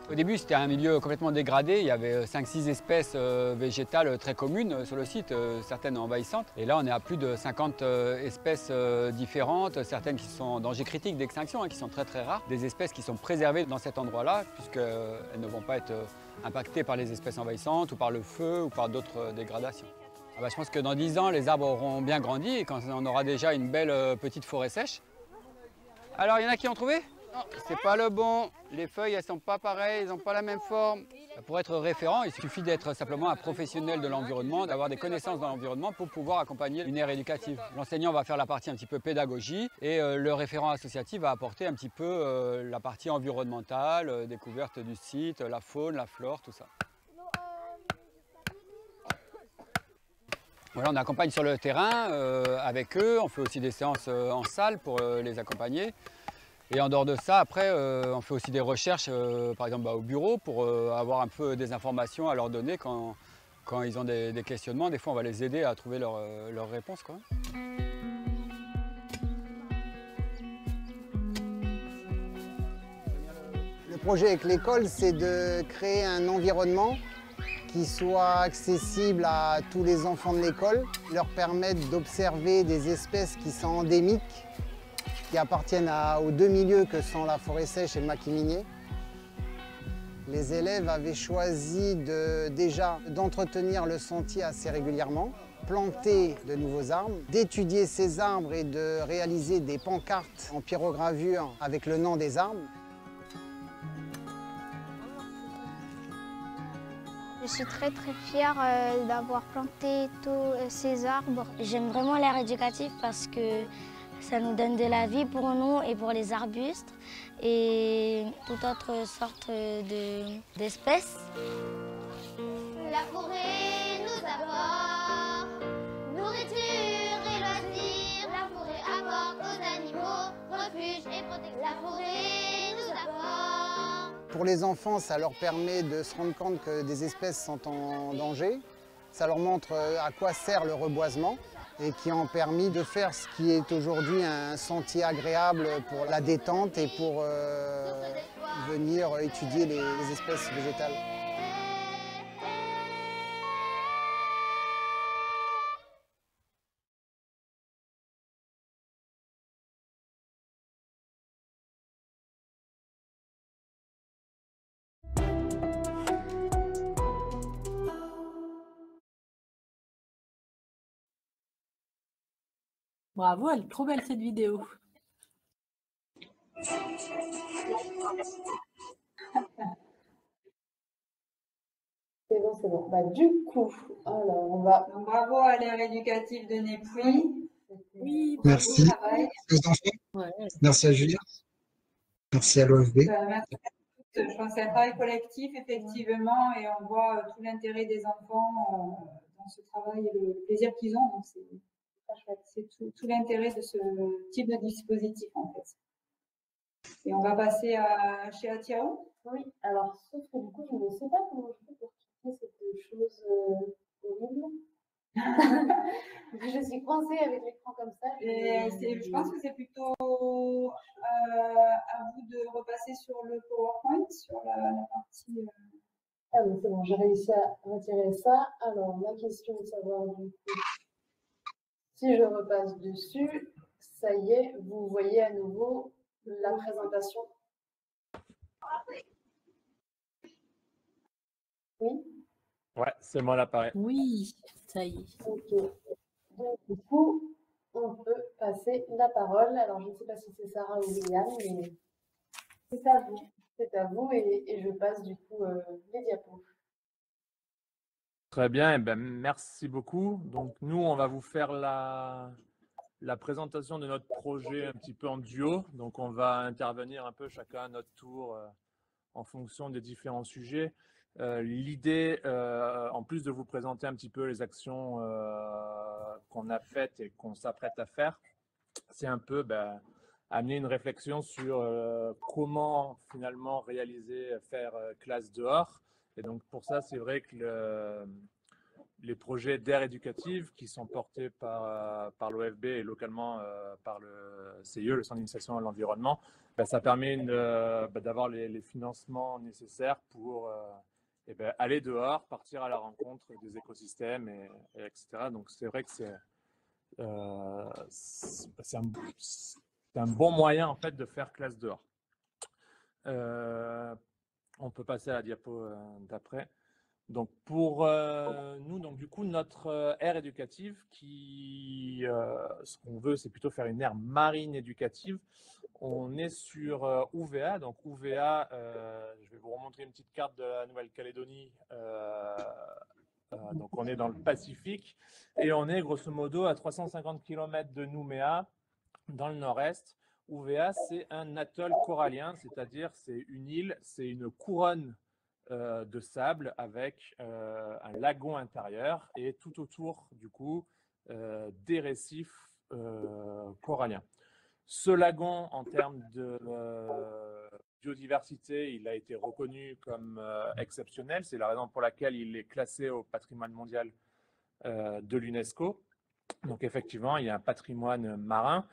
Au début, c'était un milieu complètement dégradé. Il y avait 5-6 espèces végétales très communes sur le site, certaines envahissantes. Et là, on est à plus de 50 espèces différentes, certaines qui sont en danger critique d'extinction, qui sont très très rares. Des espèces qui sont préservées dans cet endroit-là, puisqu'elles ne vont pas être impactées par les espèces envahissantes ou par le feu ou par d'autres dégradations. Je pense que dans 10 ans, les arbres auront bien grandi et quand on aura déjà une belle petite forêt sèche. Alors, il y en a qui ont trouvé? Non, c'est pas le bon. Les feuilles, elles sont pas pareilles, elles n'ont pas la même forme. Pour être référent, il suffit d'être simplement un professionnel de l'environnement, d'avoir des connaissances dans l'environnement pour pouvoir accompagner une aire éducative. L'enseignant va faire la partie un petit peu pédagogie et le référent associatif va apporter un petit peu la partie environnementale, découverte du site, la faune, la flore, tout ça. Voilà, on accompagne sur le terrain avec eux, on fait aussi des séances en salle pour les accompagner. Et en dehors de ça, après, on fait aussi des recherches, par exemple au bureau, pour avoir un peu des informations à leur donner quand ils ont des questionnements. Des fois, on va les aider à trouver leurs réponses, quoi. Le projet avec l'école, c'est de créer un environnement qui soit accessible à tous les enfants de l'école, leur permettre d'observer des espèces qui sont endémiques, qui appartiennent aux deux milieux que sont la forêt sèche et le maquis minier. Les élèves avaient choisi déjà d'entretenir le sentier assez régulièrement, planter de nouveaux arbres, d'étudier ces arbres et de réaliser des pancartes en pyrogravure avec le nom des arbres. Je suis très fière d'avoir planté tous ces arbres. J'aime vraiment l'ère éducative parce que ça nous donne de la vie pour nous et pour les arbustes et toute autre sorte d'espèces. La forêt nous apporte nourriture et loisirs. La forêt apporte aux animaux refuge et protection. La forêt nous apporte. Pour les enfants, ça leur permet de se rendre compte que des espèces sont en danger. Ça leur montre à quoi sert le reboisement et qui ont permis de faire ce qui est aujourd'hui un sentier agréable pour la détente et pour venir étudier les espèces végétales. Bravo, elle est trop belle cette vidéo. C'est bon, c'est bon. Bah, du coup, alors on va. Donc, bravo à l'ère éducative de Népouy. Oui, merci. Ouais. Merci à Julien. Merci à l'OFB. Merci à toutes. Je pense que c'est un travail collectif, effectivement, et on voit tout l'intérêt des enfants dans ce travail et le plaisir qu'ils ont. Donc, c'est tout l'intérêt de ce type de dispositif, en fait. Et on va passer chez Atiao. Oui, alors, sauf que du coup, je ne sais pas comment je fais pour quitter cette chose horrible. Je suis coincée avec l'écran comme ça. Je pense que c'est plutôt à vous de repasser sur le PowerPoint, sur la partie. Ah oui, c'est bon, j'ai réussi à retirer ça. Alors, la question est de savoir du coup, si je repasse dessus, ça y est, vous voyez à nouveau la présentation. Oui? Ouais, c'est moi l'appareil. Oui, ça y est. Ok. Donc, du coup, on peut passer la parole. Alors, je ne sais pas si c'est Sarah ou Liliane, mais c'est à vous. C'est à vous et je passe du coup les diapos. Très bien, et ben, merci beaucoup. Donc, nous, on va vous faire la présentation de notre projet un petit peu en duo. Donc, on va intervenir un peu chacun à notre tour en fonction des différents sujets. L'idée, en plus de vous présenter un petit peu les actions qu'on a faites et qu'on s'apprête à faire, c'est un peu amener une réflexion sur comment finalement faire classe dehors. Et donc pour ça, c'est vrai que les projets d'aire éducative qui sont portés par l'OFB et localement par le CIE, le Centre d'initiation à l'environnement, ça permet d'avoir les financements nécessaires pour aller dehors, partir à la rencontre des écosystèmes, etc. Donc c'est vrai que c'est un bon moyen en fait de faire classe dehors. On peut passer à la diapo d'après. Donc pour nous, donc du coup notre aire éducative, ce qu'on veut, c'est plutôt faire une aire marine éducative. On est sur UVA. Donc UVA, je vais vous remontrer une petite carte de la Nouvelle-Calédonie. Donc on est dans le Pacifique et on est grosso modo à 350 km de Nouméa, dans le nord-est. UVA, c'est un atoll corallien, c'est-à-dire c'est une île, c'est une couronne de sable avec un lagon intérieur et tout autour du coup des récifs coralliens. Ce lagon, en termes de biodiversité, il a été reconnu comme exceptionnel. C'est la raison pour laquelle il est classé au patrimoine mondial de l'UNESCO. Donc effectivement, il y a un patrimoine marin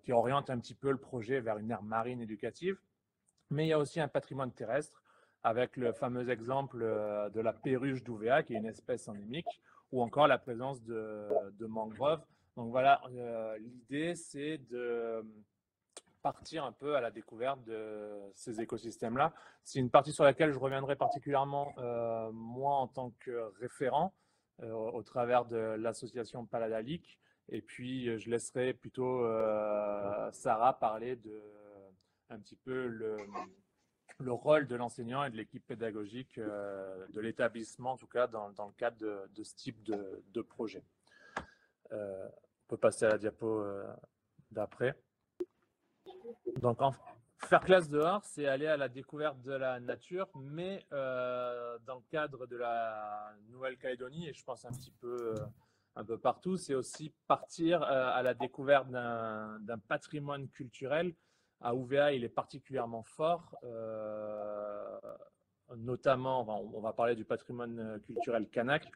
qui oriente un petit peu le projet vers une aire marine éducative. Mais il y a aussi un patrimoine terrestre avec le fameux exemple de la perruche d'UVA, qui est une espèce endémique, ou encore la présence de mangroves. Donc voilà, l'idée, c'est de partir un peu à la découverte de ces écosystèmes-là. C'est une partie sur laquelle je reviendrai particulièrement, moi, en tant que référent, au travers de l'association Paladalic. Et puis, je laisserai plutôt Sarah parler de un petit peu le rôle de l'enseignant et de l'équipe pédagogique de l'établissement, en tout cas dans le cadre de ce type de projet. On peut passer à la diapo d'après. Donc, faire classe dehors, c'est aller à la découverte de la nature, mais dans le cadre de la Nouvelle-Calédonie, et je pense un peu partout, c'est aussi partir à la découverte d'un patrimoine culturel. À UVA, il est particulièrement fort, notamment, on va parler du patrimoine culturel kanak,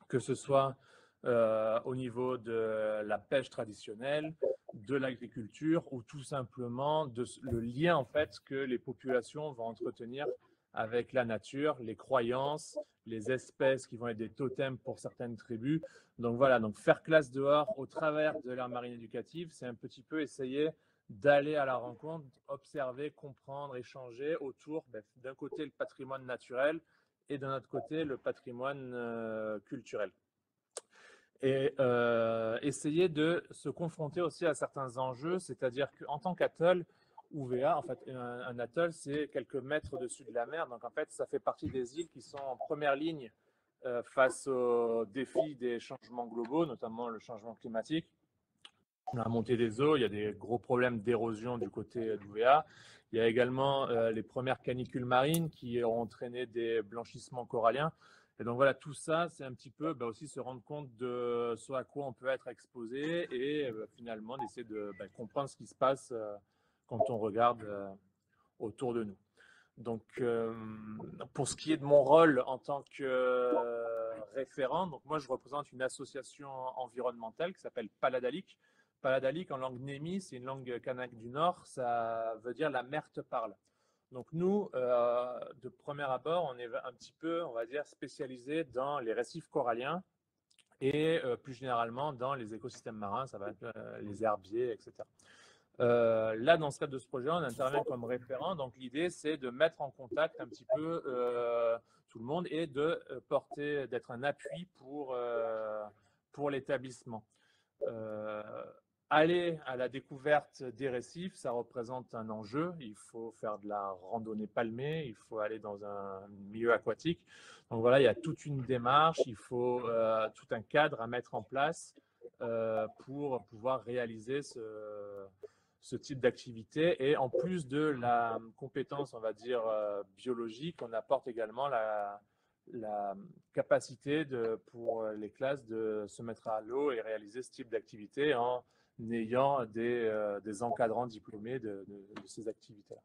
que ce soit au niveau de la pêche traditionnelle, de l'agriculture ou tout simplement le lien en fait que les populations vont entretenir avec la nature, les croyances, les espèces qui vont être des totems pour certaines tribus. Donc voilà, donc faire classe dehors au travers de l'aire marine éducative, c'est un petit peu essayer d'aller à la rencontre, observer, comprendre, échanger autour d'un côté le patrimoine naturel et d'un autre côté le patrimoine culturel. Et essayer de se confronter aussi à certains enjeux, c'est-à-dire qu'en tant qu'atoll, UVA, en fait, un atoll, c'est quelques mètres au-dessus de la mer. Donc, en fait, ça fait partie des îles qui sont en première ligne face aux défis des changements globaux, notamment le changement climatique. La montée des eaux, il y a des gros problèmes d'érosion du côté d'UVA. Il y a également les premières canicules marines qui ont entraîné des blanchissements coralliens. Et donc voilà, tout ça, c'est un petit peu aussi se rendre compte de ce à quoi on peut être exposé et finalement d'essayer de comprendre ce qui se passe quand on regarde autour de nous. Donc, pour ce qui est de mon rôle en tant que référent, donc moi je représente une association environnementale qui s'appelle Paladalik. Paladalik en langue némi, c'est une langue kanak du Nord, ça veut dire la mer te parle. Donc nous, de premier abord, on est un petit peu, on va dire, spécialisé dans les récifs coralliens et plus généralement dans les écosystèmes marins, ça va être les herbiers, etc. Là, dans ce cadre de ce projet, on intervient comme référent. Donc l'idée, c'est de mettre en contact un petit peu tout le monde et d'être un appui pour l'établissement. Aller à la découverte des récifs, ça représente un enjeu. Il faut faire de la randonnée palmée, il faut aller dans un milieu aquatique. Donc voilà, il y a toute une démarche, il faut tout un cadre à mettre en place pour pouvoir réaliser ce type d'activité. Et en plus de la compétence, on va dire, biologique, on apporte également la capacité pour les classes de se mettre à l'eau et réaliser ce type d'activité en ayant des encadrants diplômés de ces activités-là.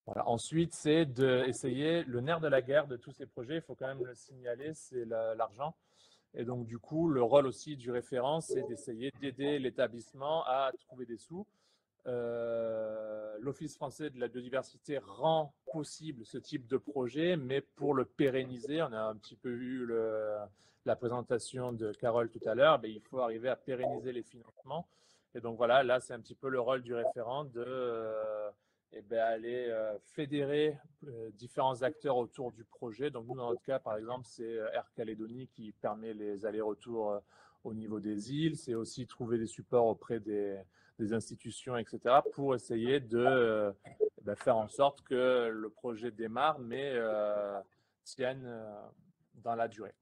Voilà. Ensuite, c'est d'essayer, le nerf de la guerre de tous ces projets, il faut quand même le signaler, c'est l'argent. Et donc, du coup, le rôle aussi du référent, c'est d'essayer d'aider l'établissement à trouver des sous. L'Office français de la biodiversité rend possible ce type de projet, mais pour le pérenniser, on a un petit peu vu la présentation de Carole tout à l'heure, il faut arriver à pérenniser les financements. Et donc voilà, là, c'est un petit peu le rôle du référent aller fédérer différents acteurs autour du projet. Donc nous, dans notre cas, par exemple, c'est Air Calédonie qui permet les allers-retours au niveau des îles. C'est aussi trouver des supports auprès des institutions, etc., pour essayer de faire en sorte que le projet démarre, mais tienne dans la durée.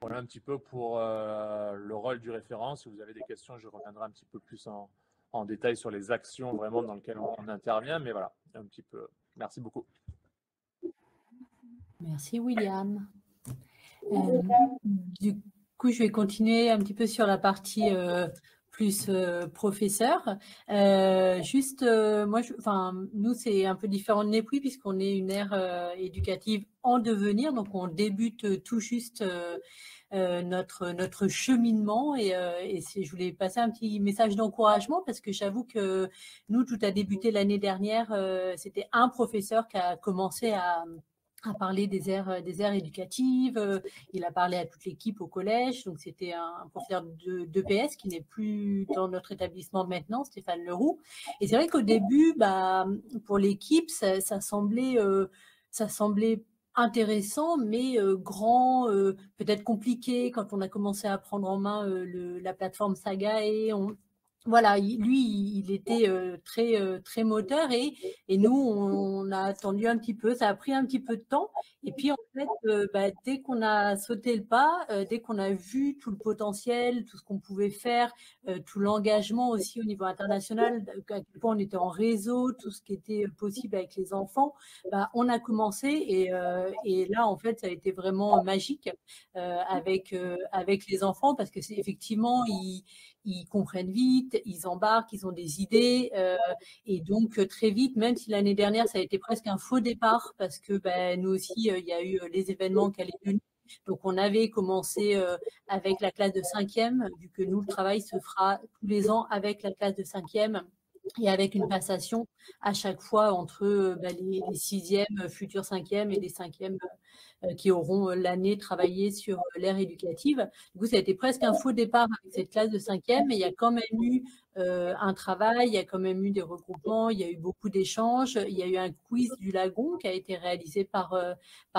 Voilà un petit peu pour le rôle du référent. Si vous avez des questions, je reviendrai un petit peu plus en détail sur les actions vraiment dans lesquelles on intervient. Mais voilà, un petit peu. Merci beaucoup. Merci William. Du coup, je vais continuer un petit peu sur la partie plus professeur. Nous, c'est un peu différent de Nepouy puisqu'on est une aire éducative en devenir. Donc, on débute tout juste notre cheminement et je voulais passer un petit message d'encouragement parce que j'avoue que nous, tout a débuté l'année dernière. C'était un professeur qui a commencé à parler des aires éducatives. Il a parlé à toute l'équipe au collège. Donc, c'était un professeur d'EPS qui n'est plus dans notre établissement maintenant, Stéphane Leroux. Et c'est vrai qu'au début, pour l'équipe, ça semblait intéressant, mais grand, peut-être compliqué quand on a commencé à prendre en main la plateforme Saga et voilà, lui, il était très moteur et nous, on a attendu un petit peu, ça a pris un petit peu de temps. Et puis, en fait, dès qu'on a sauté le pas, dès qu'on a vu tout le potentiel, tout ce qu'on pouvait faire, tout l'engagement aussi au niveau international, à quel point on était en réseau, tout ce qui était possible avec les enfants, on a commencé et là, en fait, ça a été vraiment magique avec les enfants parce que c'est effectivement, ils comprennent vite, ils embarquent, ils ont des idées et donc très vite, même si l'année dernière ça a été presque un faux départ parce que nous aussi il y a eu les événements Calédonie. Donc on avait commencé avec la classe de 5e, vu que nous le travail se fera tous les ans avec la classe de 5e et avec une passation à chaque fois entre les 6e, futurs 5e et les 5e qui auront l'année travaillé sur l'ère éducative. Du coup, ça a été presque un faux départ avec cette classe de 5e, mais il y a quand même eu un travail, il y a quand même eu des regroupements, il y a eu beaucoup d'échanges, il y a eu un quiz du lagon qui a été réalisé par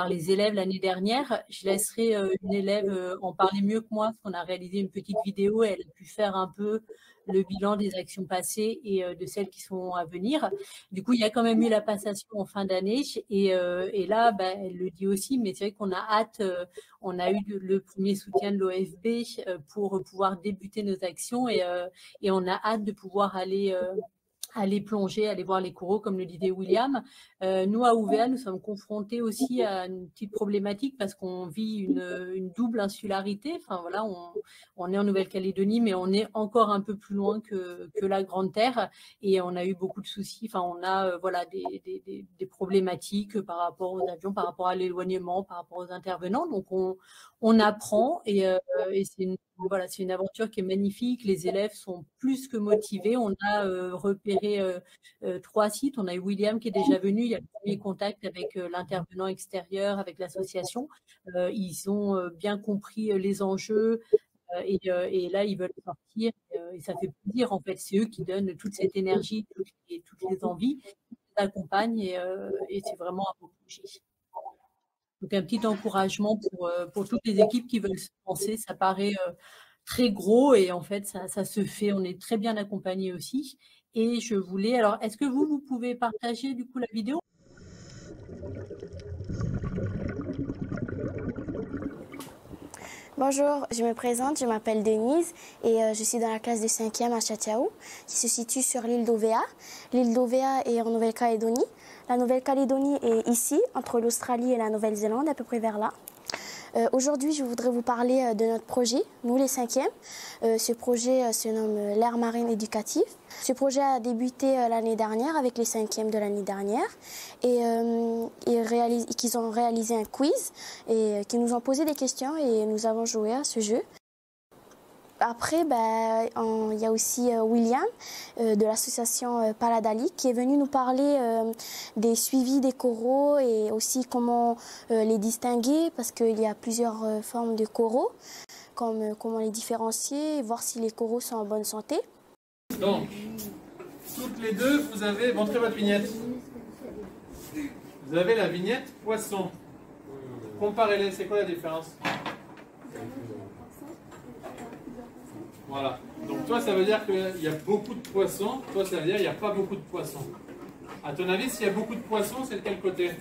les élèves l'année dernière. Je laisserai une élève en parler mieux que moi, parce qu'on a réalisé une petite vidéo, elle a pu faire un peu le bilan des actions passées et de celles qui sont à venir. Du coup, il y a quand même eu la passation en fin d'année et là, elle le dit aussi, mais c'est vrai qu'on a hâte, on a eu le premier soutien de l'OFB pour pouvoir débuter nos actions et on a hâte de pouvoir aller plonger, aller voir les coraux, comme le disait William. Nous, à UVA, nous sommes confrontés aussi à une petite problématique parce qu'on vit une double insularité. Enfin, voilà, on est en Nouvelle-Calédonie, mais on est encore un peu plus loin que la Grande Terre et on a eu beaucoup de soucis. Enfin, on a des problématiques par rapport aux avions, par rapport à l'éloignement, par rapport aux intervenants. Donc, on apprend et c'est une aventure qui est magnifique. Les élèves sont plus que motivés. On a repéré 3 sites. On a eu William qui est déjà venu. Il y a le premier contact avec l'intervenant extérieur, avec l'association. Ils ont bien compris les enjeux et là, ils veulent sortir. Et ça fait plaisir, en fait. C'est eux qui donnent toute cette énergie, toutes les envies. Ils accompagnent et c'est vraiment un beau projet. Donc, un petit encouragement pour toutes les équipes qui veulent se lancer. Ça paraît très gros et en fait, ça se fait. On est très bien accompagnés aussi. Et je voulais… Alors, est-ce que vous pouvez partager du coup la vidéo ? Bonjour, je me présente, je m'appelle Denise et je suis dans la classe de 5e à Tchatchaou qui se situe sur l'île d'Ovea. L'île d'Ovea est en Nouvelle-Calédonie. La Nouvelle-Calédonie est ici, entre l'Australie et la Nouvelle-Zélande, à peu près vers là. Aujourd'hui, je voudrais vous parler de notre projet, nous les 5e. Ce projet se nomme l'Aire marine éducative. Ce projet a débuté l'année dernière avec les 5e de l'année dernière et qu'ils ont réalisé un quiz et qui nous ont posé des questions et nous avons joué à ce jeu. Après, il y a aussi William de l'association Paladali qui est venu nous parler des suivis des coraux et aussi comment les distinguer parce qu'il y a plusieurs formes de coraux, comme comment les différencier et voir si les coraux sont en bonne santé. Donc, toutes les deux, vous avez montré votre vignette. Vous avez la vignette poisson. Comparez-les, c'est quoi la différence ? Voilà. Donc toi, ça veut dire qu'il y a beaucoup de poissons. Toi, ça veut dire qu'il n'y a pas beaucoup de poissons. À ton avis, s'il y a beaucoup de poissons, c'est de quel côté?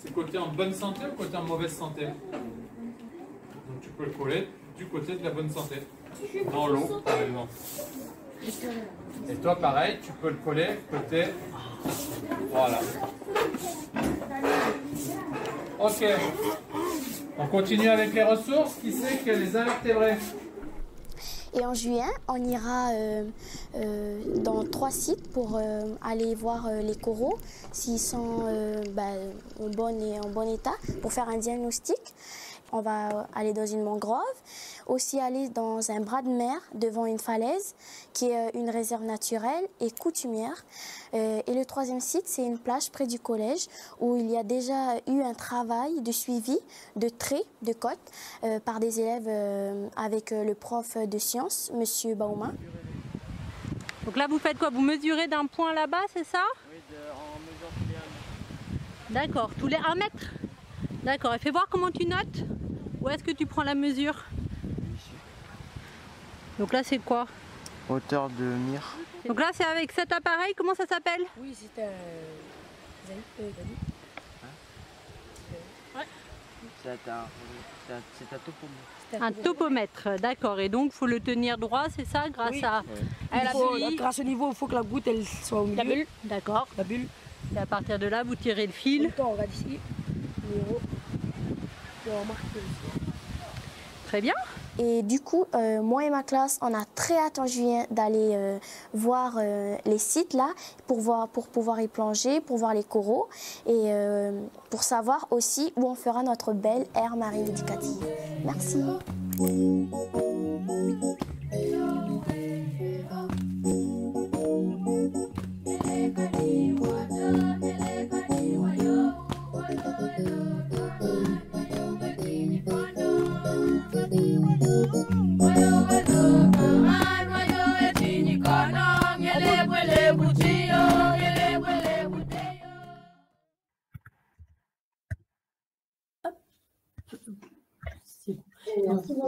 C'est côté en bonne santé ou côté en mauvaise santé? Donc tu peux le coller du côté de la bonne santé. Dans l'eau, par exemple. Et toi, pareil, tu peux le coller côté... Voilà. Ok. On continue avec les ressources. Qui c'est que les invertébrés? Et en juillet, on ira dans 3 sites pour aller voir les coraux, s'ils sont en bon état, pour faire un diagnostic. On va aller dans une mangrove, aussi aller dans un bras de mer devant une falaise, qui est une réserve naturelle et coutumière. Et le 3e site, c'est une plage près du collège, où il y a déjà eu un travail de suivi de traits de côte par des élèves avec le prof de sciences, M. Baumann. Donc là, vous faites quoi? Vous mesurez d'un point là-bas, c'est ça? Oui, on mesure tous les 1 mètre. D'accord, tous les 1 mètre? D'accord, et fais voir comment tu notes. Où est-ce que tu prends la mesure? Donc là, c'est quoi? hauteur de mire. Donc là, c'est avec cet appareil, comment ça s'appelle? Oui, c'est un... C'est un topomètre. Un topomètre, d'accord. Et donc, il faut le tenir droit, c'est ça, grâce à... Grâce au niveau, il faut que la goutte elle soit au milieu. La bulle, d'accord. La bulle. Et à partir de là, vous tirez le fil. On regarde ici. Numéro. Et on marque ici. Très bien. Et du coup, moi et ma classe, on a très hâte en juillet d'aller voir les sites là, pour pouvoir y plonger, pour voir les coraux et pour savoir aussi où on fera notre belle aire marine éducative. Merci.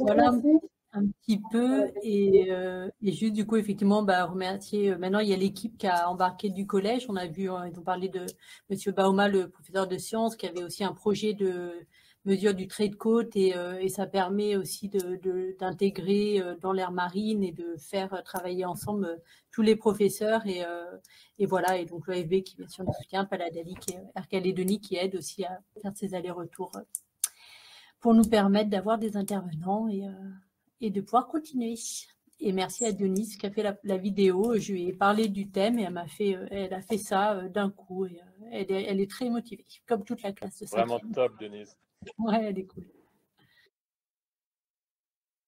Voilà un petit peu et juste du coup effectivement remercier maintenant il y a l'équipe qui a embarqué du collège, on a vu, ils ont parlé de Monsieur Bauma, le professeur de sciences, qui avait aussi un projet de mesure du trait de côte et ça permet aussi d'intégrer dans l'aire marine et de faire travailler ensemble tous les professeurs et voilà, et donc l'OFB qui bien sûr nous soutient, Paladali qui est Air Calédonie qui aide aussi à faire ces allers-retours pour nous permettre d'avoir des intervenants et de pouvoir continuer. Et merci à Denise qui a fait la vidéo. Je lui ai parlé du thème et elle a fait ça d'un coup. Et elle est très motivée, comme toute la classe de 5e. Vraiment top, Denise. Ouais, elle est cool.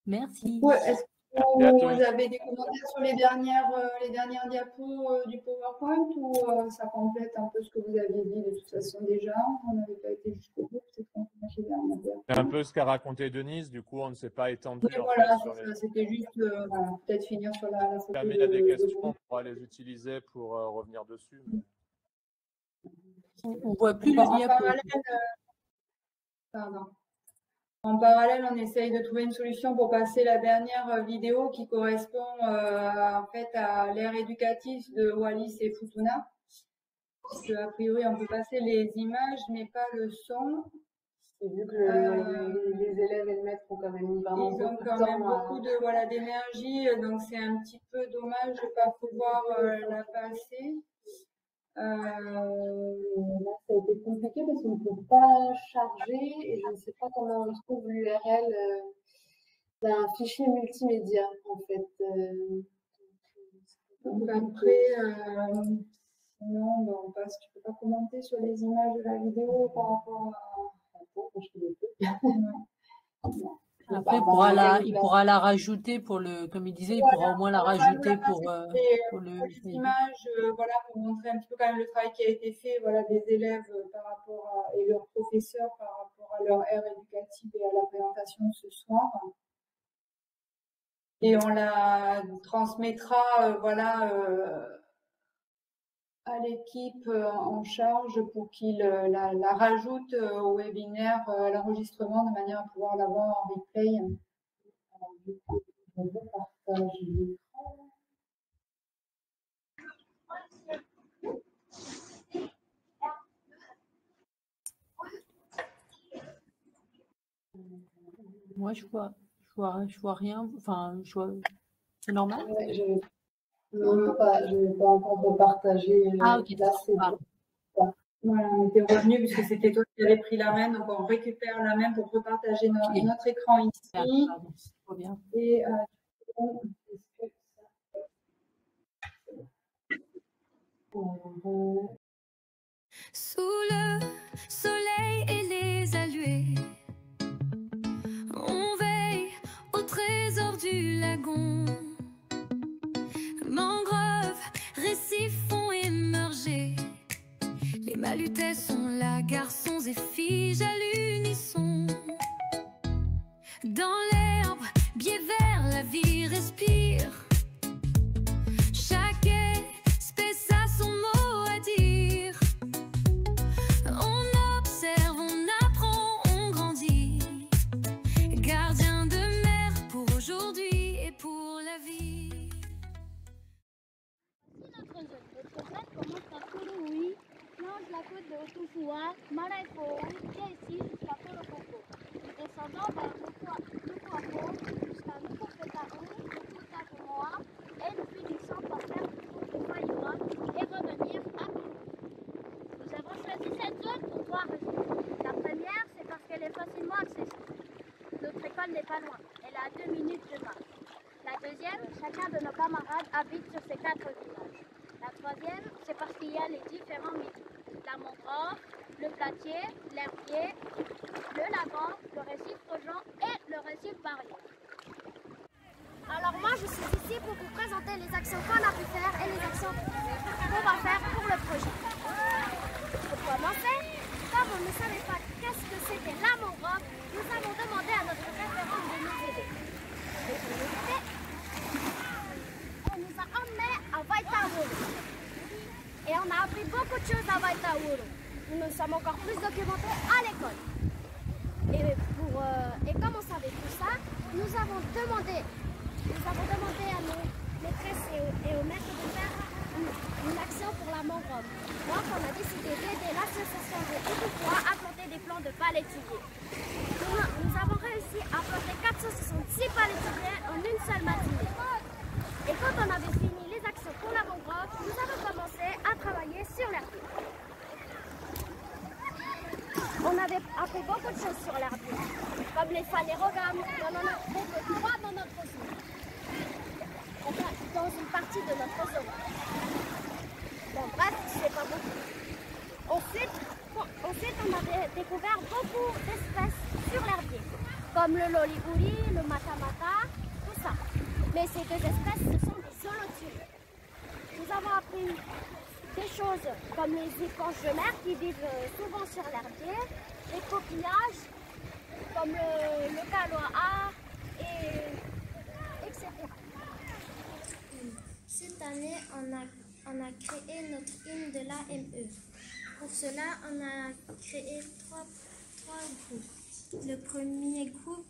Merci. Ouais, est-ce que vous avez des commentaires sur les dernières diapos du PowerPoint ou ça complète un peu ce que vous avez dit de toute façon déjà? On n'avait pas été jusqu'au bout, peut-être qu'on peut marcher dernière diapo. C'est un peu ce qu'a raconté Denise, du coup on ne s'est pas étendu. Oui, voilà, c'était juste peut-être finir sur la photo. Il y a des questions, on pourra les utiliser pour revenir dessus. On ne voit plus le diapo. En parallèle, on essaye de trouver une solution pour passer la dernière vidéo qui correspond en fait à l'ère éducative de Wallis et Futuna. Parce qu'a priori, on peut passer les images, mais pas le son. Et vu que les élèves et le maître ont quand même mis vraiment beaucoup d'énergie, donc c'est un petit peu dommage de ne pas pouvoir la passer. Là, ça a été compliqué parce qu'on ne peut pas charger et je ne sais pas comment on trouve l'URL d'un fichier multimédia en fait. Donc après, sinon, on passe. Tu ne peux pas commenter sur les images de la vidéo par rapport à. Après, il pourra la rajouter pour le, comme il disait, il pourra au moins la rajouter pour le. Images, voilà, pour montrer un petit peu quand même le travail qui a été fait, voilà, des élèves par rapport et leurs professeurs par rapport à leur aire éducative et à la présentation de ce soir. Et on la transmettra, à l'équipe en charge pour qu'il la rajoute au webinaire, à l'enregistrement, de manière à pouvoir l'avoir en replay. Alors, du coup, je vais partager l'écran. Moi, je vois rien. Enfin, c'est normal. Ouais, non, pas, je ne vais pas encore repartager. Ah, ok. Là, c'est voilà, on était revenu puisque c'était toi qui avais pris la main, donc on récupère la main pour repartager notre écran ici. Pardon, c'est trop bien. Et sous le soleil et les aluets, on veille au trésor du lagon. Mangroves, récifs font émerger. Les malutets sont là, garçons et filles à l'unisson. Dans l'herbe, biais vert, la vie respire. Chaque espèce a son mot à dire. On observe, on apprend, on grandit. Gardien de mer pour aujourd'hui et pour la vie. Tufua, Maraifo, et ici jusqu'à Polococo. Nous descendons vers Nukuapo jusqu'à Nukufetaru, Nukutakumoa et nous finissons par faire le tour de Waiua et revenir à pied. Nous avons choisi cette zone pour 3 raisons. La première, c'est parce qu'elle est facilement accessible. Notre école n'est pas loin, elle est à 2 minutes de marche. La deuxième, chacun de nos camarades habite sur ces 4 villages. La troisième, c'est parce qu'il y a les différents milieux. La mangrove, le platier, l'herbier, le lagon, le récif Rojan et le récif Barrière. Alors moi, je suis ici pour vous présenter les actions qu'on a pu faire et les actions qu'on va faire pour le projet. Pour commencer, comme on ne savait pas qu'est-ce que c'était la mangrove, nous avons demandé à notre référente de nous aider. Et pour nous aider, on nous a emmenés à Waitauru. Et on a appris beaucoup de choses à Waitauru. Nous nous sommes encore plus documentés à l'école. Et comme on savait tout ça, nous avons demandé à nos maîtresses et aux maîtres de faire une action pour la mangrove. Donc on a décidé d'aider l'association de Tufua à planter des plants de palétuviers. Nous avons réussi à planter 466 palétuviers en une seule matinée. Et quand on avait fini les actions pour la mangrove, nous avons commencé à travailler sur l'herbier. On avait appris beaucoup de choses sur l'herbier, comme les phanérogames. On en a trouvé 3 dans notre zone. Enfin, dans une partie de notre zone. Bon, bref, c'est pas beaucoup. Ensuite, on avait découvert beaucoup d'espèces sur l'herbier, comme le loli-ouli, le matamata, tout ça. Mais ces 2 espèces, ce sont des holotules. Nous avons appris des choses comme les éponges de mer qui vivent souvent sur l'herbier, les coquillages comme le caloa etc. Cette année, on a créé notre hymne de l'AME. Pour cela, on a créé trois groupes. Le premier groupe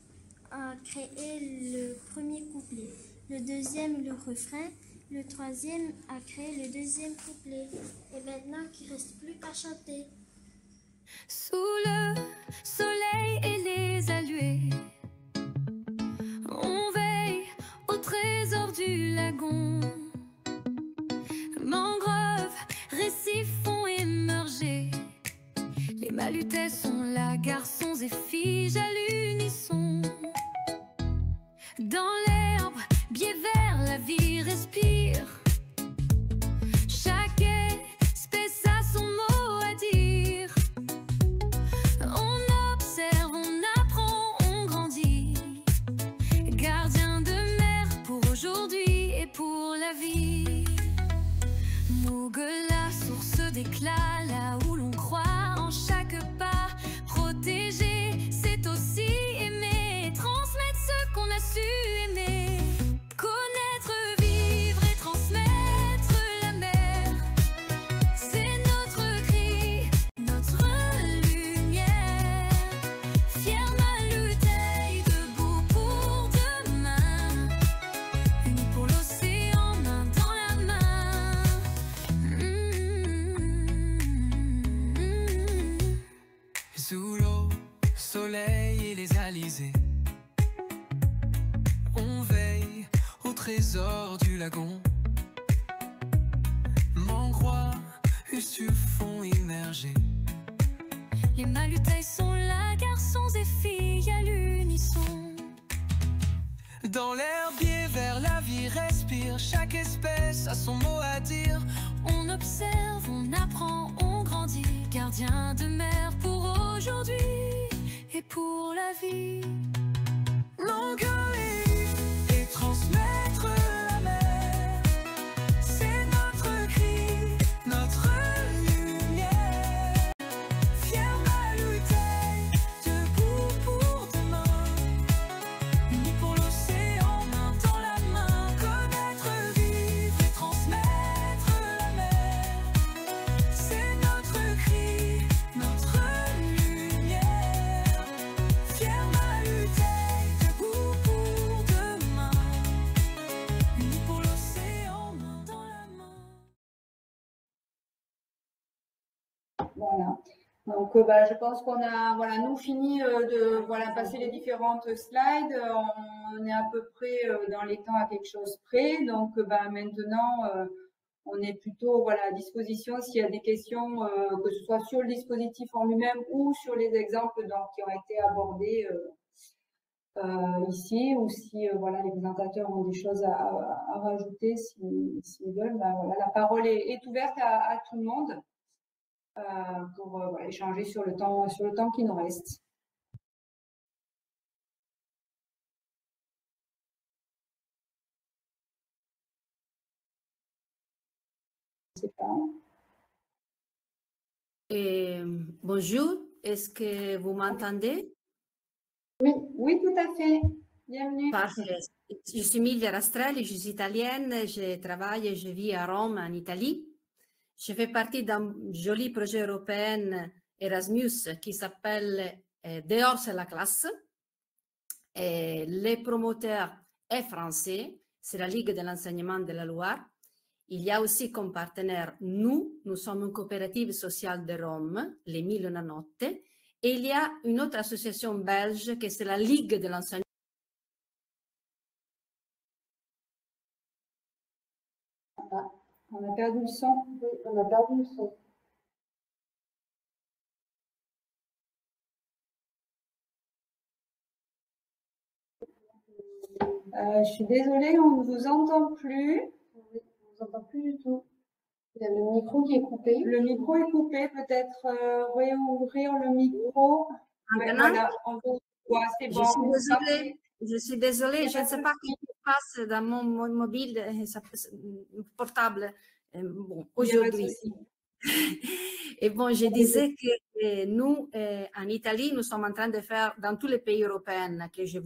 a créé le premier couplet, le deuxième le refrain, le troisième a créé le deuxième couplet. Et maintenant, il ne reste plus qu'à chanter. Sous le soleil et les alluets, on veille au trésor du lagon. Mangroves, récifs font émerger. Les malutais sont là, garçons et filles à l'unisson. Dans l'herbe, biais vert, la vie respire. Chaque espèce a son mot à dire. On observe, on apprend, on grandit. Gardien de mer pour aujourd'hui et pour la vie. Mougela, source d'éclat, là où l'on croit en chaque pas. Protéger, c'est aussi aimer. Transmettre ce qu'on a su aimer. Connaître, vivre et transmettre la mer. C'est notre cri, notre lumière. Fier Maluteille, debout pour demain. Unis pour l'océan, main dans la main. Sous l'eau, soleil et les alizés, on veille au trésor du lagon. Mangrois, Ussu font immerger. Les malutailles sont là, garçons et filles à l'unisson. Dans l'herbier vert, la vie respire. Chaque espèce a son mot à dire. On observe, on apprend, on grandit. Gardien de mer pour aujourd'hui et pour la vie. M'engueuler et transmettre la mer. C'est notre cri, notre lumière. Fier Maluteille, debout pour demain. Unis pour l'océan, main dans la main. Connaître, vivre et transmettre la mer. C'est notre cri, notre lumière. Fier Maluteille, debout pour Voilà. Donc, je pense qu'on a, voilà, nous fini de, voilà, passer les différentes slides. On est à peu près dans les temps à quelque chose près. Donc, maintenant, on est plutôt, voilà, à disposition s'il y a des questions, que ce soit sur le dispositif en lui-même ou sur les exemples donc, qui ont été abordés ici, ou si voilà, les présentateurs ont des choses à rajouter s'ils veulent. Voilà, la parole est ouverte à tout le monde. Pour voilà, échanger sur le temps qui nous reste. Je sais pas. Bonjour, est-ce que vous m'entendez? Oui, oui, tout à fait. Bienvenue. Parfait. Je suis Milvia Rastrelli, je suis italienne, je travaille et je vis à Rome, en Italie. Je fais partie d'un joli projet européen Erasmus qui s'appelle Dehors c'est la classe. Et les promoteurs est français, c'est la Ligue de l'enseignement de la Loire. Il y a aussi comme partenaire nous sommes une coopérative sociale de Rome, les Mille una Notte, et il y a une autre association belge qui c'est la Ligue de l'enseignement. On a perdu le son. Oui, on a perdu le son. Je suis désolée, on ne vous entend plus. On ne vous entend plus du tout. Il y a le micro qui est coupé. Le micro est coupé. Peut-être réouvrir le micro. Maintenant, voilà, c'est bon. Je suis désolée, je ne sais pas ce qui se passe dans mon mobile, portable, bon, aujourd'hui. Et bon, je disais que nous, en Italie, nous sommes en train de faire, dans tous les pays européens que je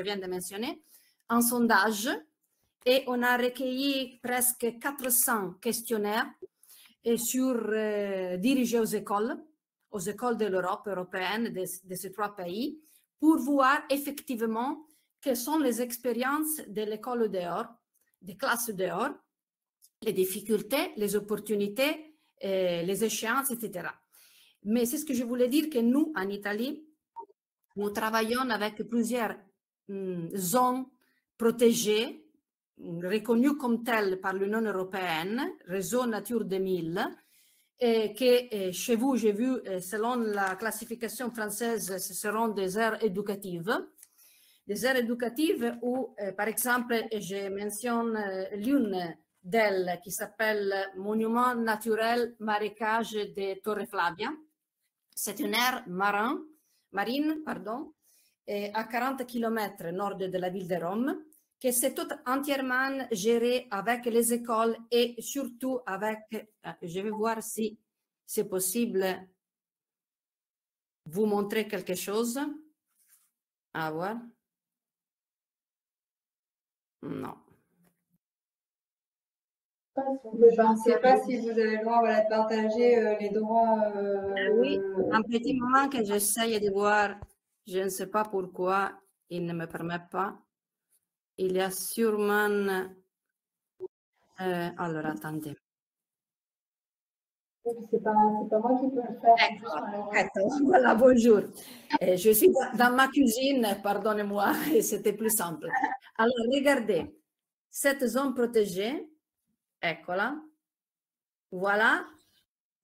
viens de mentionner, un sondage et on a recueilli presque 400 questionnaires dirigés aux écoles de l'Europe européenne, de ces 3 pays, pour voir effectivement quelles sont les expériences de l'école dehors, des classes dehors, les difficultés, les opportunités, les échéances, etc. Mais c'est ce que je voulais dire que nous, en Italie, nous travaillons avec plusieurs zones protégées, reconnues comme telles par l'Union européenne, Réseau Nature 2000, que chez vous, j'ai vu, selon la classification française, ce seront des aires éducatives. Des aires éducatives où, par exemple, je mentionne l'une d'elles qui s'appelle Monument naturel marécage de Torre Flavia. C'est une aire marine, à 40 km nord de la ville de Rome, que c'est tout entièrement géré avec les écoles et surtout avec, je vais voir si c'est possible vous montrer quelque chose. À voir. Non. Je ne sais pas si vous avez le droit de partager les droits. Oui, un petit moment que j'essaye de voir, je ne sais pas pourquoi il ne me permet pas. Il y a sûrement... alors, attendez. C'est pas moi qui peux le faire. Voilà, bonjour. Je suis dans ma cuisine, pardonnez-moi, c'était plus simple. Alors, regardez, cette zone protégée, eccola, voilà,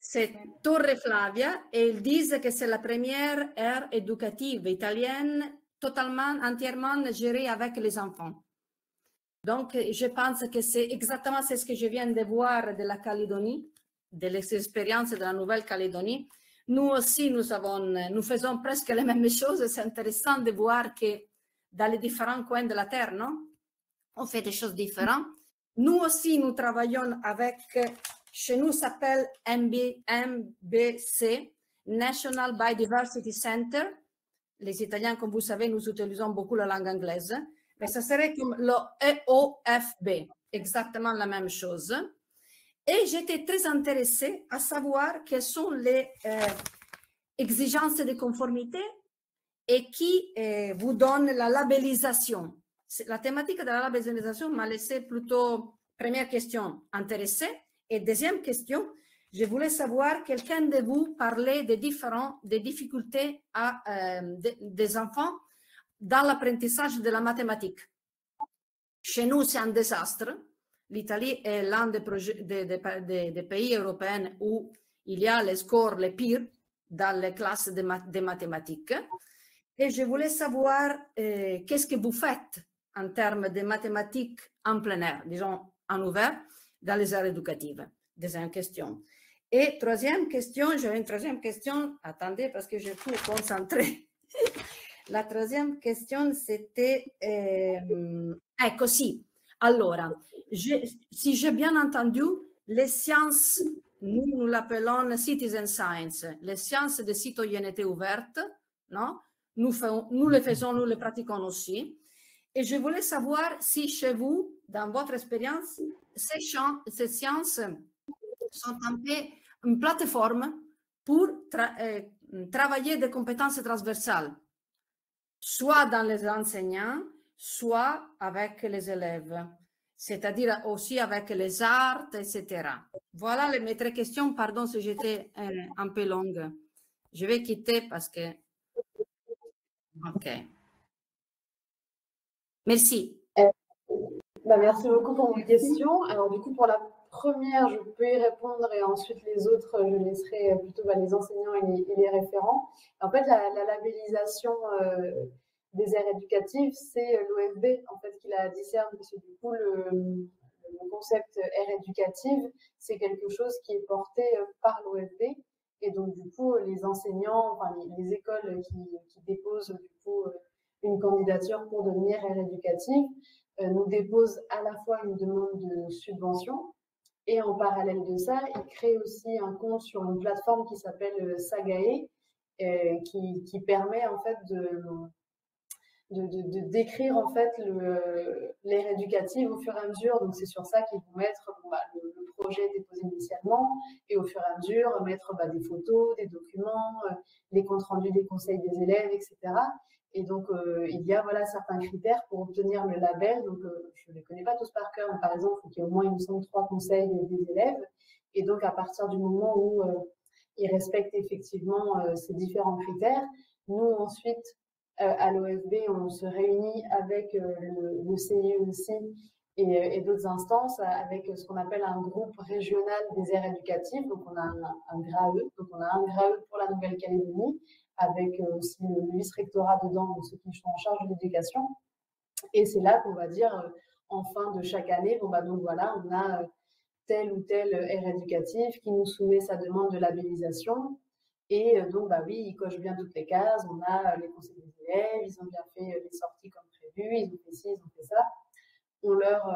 c'est Torre Flavia et ils disent que c'est la première aire éducative italienne totalement, entièrement gérée avec les enfants. Donc, je pense que c'est exactement ce que je viens de voir de la Calédonie, de l'expérience de la Nouvelle-Calédonie. Nous aussi, nous faisons presque les mêmes choses. C'est intéressant de voir que dans les différents coins de la Terre, non? On fait des choses différentes. Nous aussi, nous travaillons avec, chez nous, ça s'appelle MBC, National Biodiversity Center. Les Italiens, comme vous savez, nous utilisons beaucoup la langue anglaise. Mais ça serait comme le EOFB, exactement la même chose. Et j'étais très intéressée à savoir quelles sont les exigences de conformité et qui vous donne la labellisation. La thématique de la labellisation m'a laissé plutôt, première question, intéressée. Et deuxième question, Je voulais savoir, quelqu'un de vous parler des difficultés des enfants dans l'apprentissage de la mathématique. Chez nous, c'est un désastre. L'Italie est l'un des pays européens où il y a les scores les pires dans les classes de mathématiques. Et je voulais savoir qu'est-ce que vous faites en termes de mathématiques en plein air, disons en ouvert, dans les aires éducatives. Deuxième question. Et troisième question, j'ai une troisième question. Attendez, parce que je suis concentrée. La troisième question, c'était... ecco, sì. Allora, si j'ai bien entendu, les sciences, nous l'appelons citizen science, les sciences de citoyenneté ouverte, non? Nous le faisons, nous le pratiquons aussi. Et je voulais savoir si chez vous, dans votre expérience, ces sciences sont un peu une plateforme pour travailler des compétences transversales, soit dans les enseignants, soit avec les élèves, c'est-à-dire aussi avec les arts, etc. Voilà mes 3 questions. Pardon si j'étais un peu longue. Je vais quitter parce que... OK. Merci. Merci beaucoup pour vos questions. Alors du coup, pour la première, je peux y répondre et ensuite les autres, je laisserai plutôt les enseignants et les référents. En fait, la labellisation des aires éducatives, c'est l'OFB en fait qui la discerne, parce que du coup, le concept aire éducative, c'est quelque chose qui est porté par l'OFB. Et donc, du coup, les enseignants, enfin, les écoles qui déposent du coup une candidature pour devenir aire éducative nous déposent à la fois une demande de subvention et en parallèle de ça, ils créent aussi un compte sur une plateforme qui s'appelle Sagae qui permet en fait de décrire en fait l'aire éducative au fur et à mesure. Donc c'est sur ça qu'ils vont mettre le projet déposé initialement et au fur et à mesure mettre des photos, des documents, les comptes rendus des conseils des élèves, etc. Et donc il y a certains critères pour obtenir le label. Donc je ne les connais pas tous par cœur, mais par exemple il faut qu'il y ait au moins, il me semble, 3 conseils des élèves. Et donc à partir du moment où ils respectent effectivement ces différents critères, nous ensuite à l'OFB, on se réunit avec le CIE aussi et d'autres instances avec ce qu'on appelle un groupe régional des aires éducatives. Donc, on a un GRAE, donc on a un GRAE pour la Nouvelle-Calédonie, avec aussi le vice-rectorat dedans, donc ceux qui sont en charge de l'éducation. Et c'est là qu'on va dire, en fin de chaque année, donc voilà, on a telle ou telle aire éducative qui nous soumet sa demande de labellisation. Et donc, oui, ils cochent bien toutes les cases. On a les conseils des élèves, ils ont bien fait les sorties comme prévu, ils ont fait ci, ils ont fait ça. On leur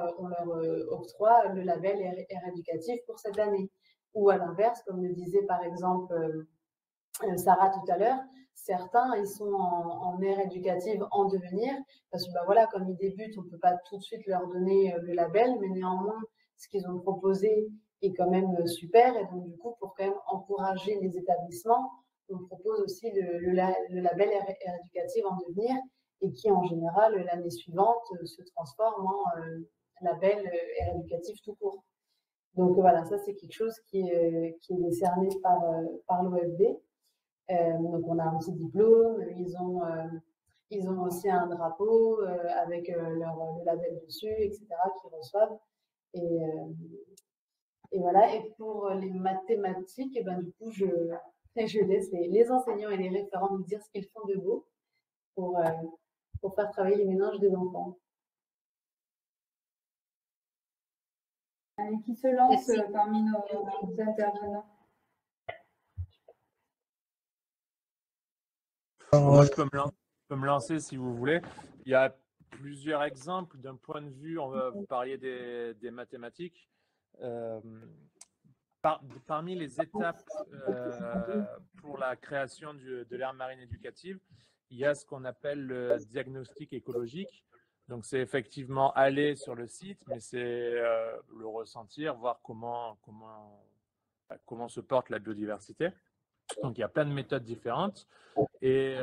octroie le label aire éducatif pour cette année. Ou à l'inverse, comme le disait par exemple Sarah tout à l'heure, certains, ils sont en aire éducative en devenir, parce que voilà, comme ils débutent, on ne peut pas tout de suite leur donner le label, mais néanmoins, ce qu'ils ont proposé est quand même super. Et donc, du coup, pour quand même encourager les établissements, on propose aussi le label aire éducative en devenir, et qui, en général, l'année suivante, se transforme en label aire éducatif tout court. Donc, voilà, ça, c'est quelque chose qui est décerné par l'OFB. Donc, on a un petit diplôme, ils ont aussi un drapeau avec le label dessus, etc., qu'ils reçoivent. Et voilà, et pour les mathématiques, et du coup, je laisse les enseignants et les référents nous dire ce qu'ils font de beau pour faire travailler les méninges des enfants. Qui se lance parmi nos intervenants? Moi, je peux me lancer si vous voulez. Il y a plusieurs exemples d'un point de vue, vous parliez des mathématiques. Parmi les étapes pour la création de l'aire marine éducative, il y a ce qu'on appelle le diagnostic écologique. Donc, c'est effectivement aller sur le site, mais c'est le ressentir, voir comment se porte la biodiversité. Donc, il y a plein de méthodes différentes. Et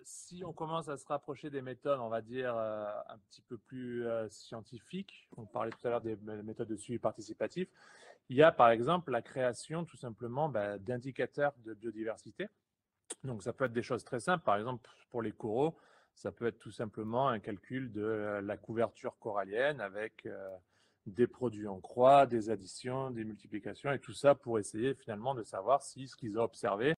si on commence à se rapprocher des méthodes, on va dire, un petit peu plus scientifiques, on parlait tout à l'heure des méthodes de suivi participatif, Il y a par exemple la création tout simplement d'indicateurs de biodiversité. Donc ça peut être des choses très simples, par exemple pour les coraux, ça peut être tout simplement un calcul de la couverture corallienne avec des produits en croix, des additions, des multiplications et tout ça pour essayer finalement de savoir si ce qu'ils ont observé.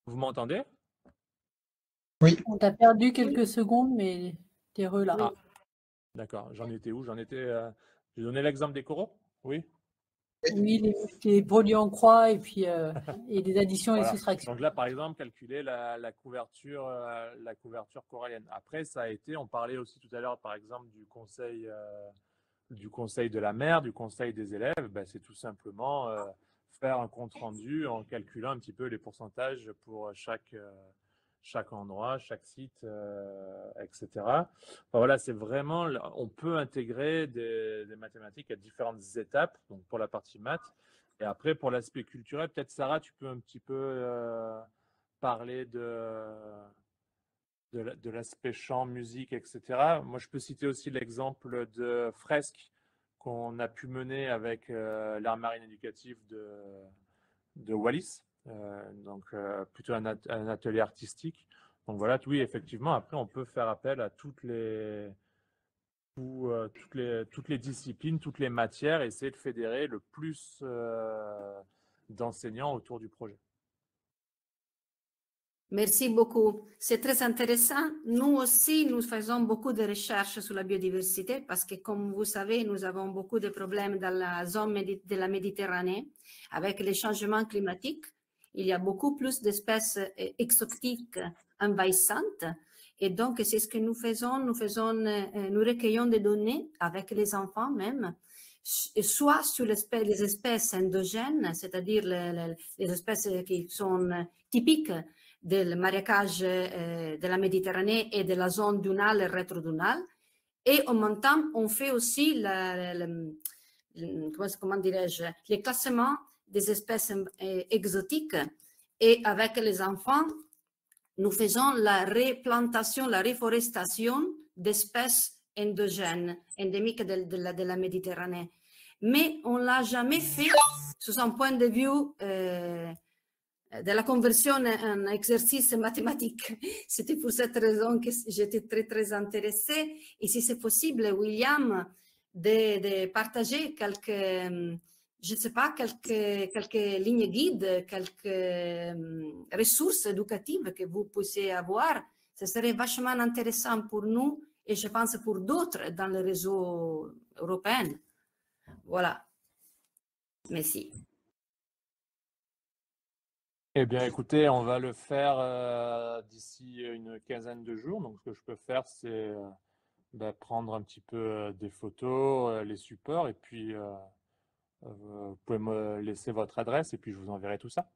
Vous m'entendez? Oui. On t'a perdu quelques secondes, mais t'es là. Ah, d'accord. J'en étais où? J'ai donné l'exemple des coraux? Oui. Oui, les produits en croix et puis et des additions Voilà. et soustractions. Donc là, par exemple, calculer la couverture corallienne. Après, ça a été, on parlait aussi tout à l'heure, par exemple, du conseil de la mer, du conseil des élèves. C'est tout simplement faire un compte rendu en calculant un petit peu les pourcentages pour chaque endroit, chaque site, etc. Enfin, voilà, c'est vraiment, on peut intégrer des mathématiques à différentes étapes, donc pour la partie maths. Et après, pour l'aspect culturel, peut-être Sarah, tu peux un petit peu parler de l'aspect chant, musique, etc. Moi, je peux citer aussi l'exemple de fresques qu'on a pu mener avec l'art marine éducatif de Wallis, donc plutôt un atelier artistique. Donc voilà, oui, effectivement, après, on peut faire appel à toutes les disciplines, toutes les matières, et essayer de fédérer le plus d'enseignants autour du projet. Merci beaucoup. C'est très intéressant. Nous aussi, nous faisons beaucoup de recherches sur la biodiversité parce que, comme vous savez, nous avons beaucoup de problèmes dans la zone de la Méditerranée. Avec les changements climatiques, il y a beaucoup plus d'espèces exotiques envahissantes. Et donc, c'est ce que nous faisons. Nous recueillons des données avec les enfants même, soit sur les espèces endogènes, c'est-à-dire les espèces qui sont typiques du marécage de la Méditerranée et de la zone dunale et rétrodunale. Et en même temps, on fait aussi comment dirais-je, les classements des espèces exotiques. Et avec les enfants, nous faisons la replantation, la reforestation d'espèces endogènes, endémiques de la Méditerranée. Mais on ne l'a jamais fait sous un point de vue de la conversion en exercice mathématique. C'était pour cette raison que j'étais très, très intéressée. Et si c'est possible, William, de partager quelques, je ne sais pas, quelques lignes guides, quelques ressources éducatives que vous puissiez avoir, ce serait vachement intéressant pour nous et je pense pour d'autres dans le réseau européen. Voilà. Merci. Eh bien, écoutez, on va le faire d'ici une quinzaine de jours. Donc, ce que je peux faire, c'est prendre un petit peu des photos, les supports, et puis vous pouvez me laisser votre adresse, et puis je vous enverrai tout ça.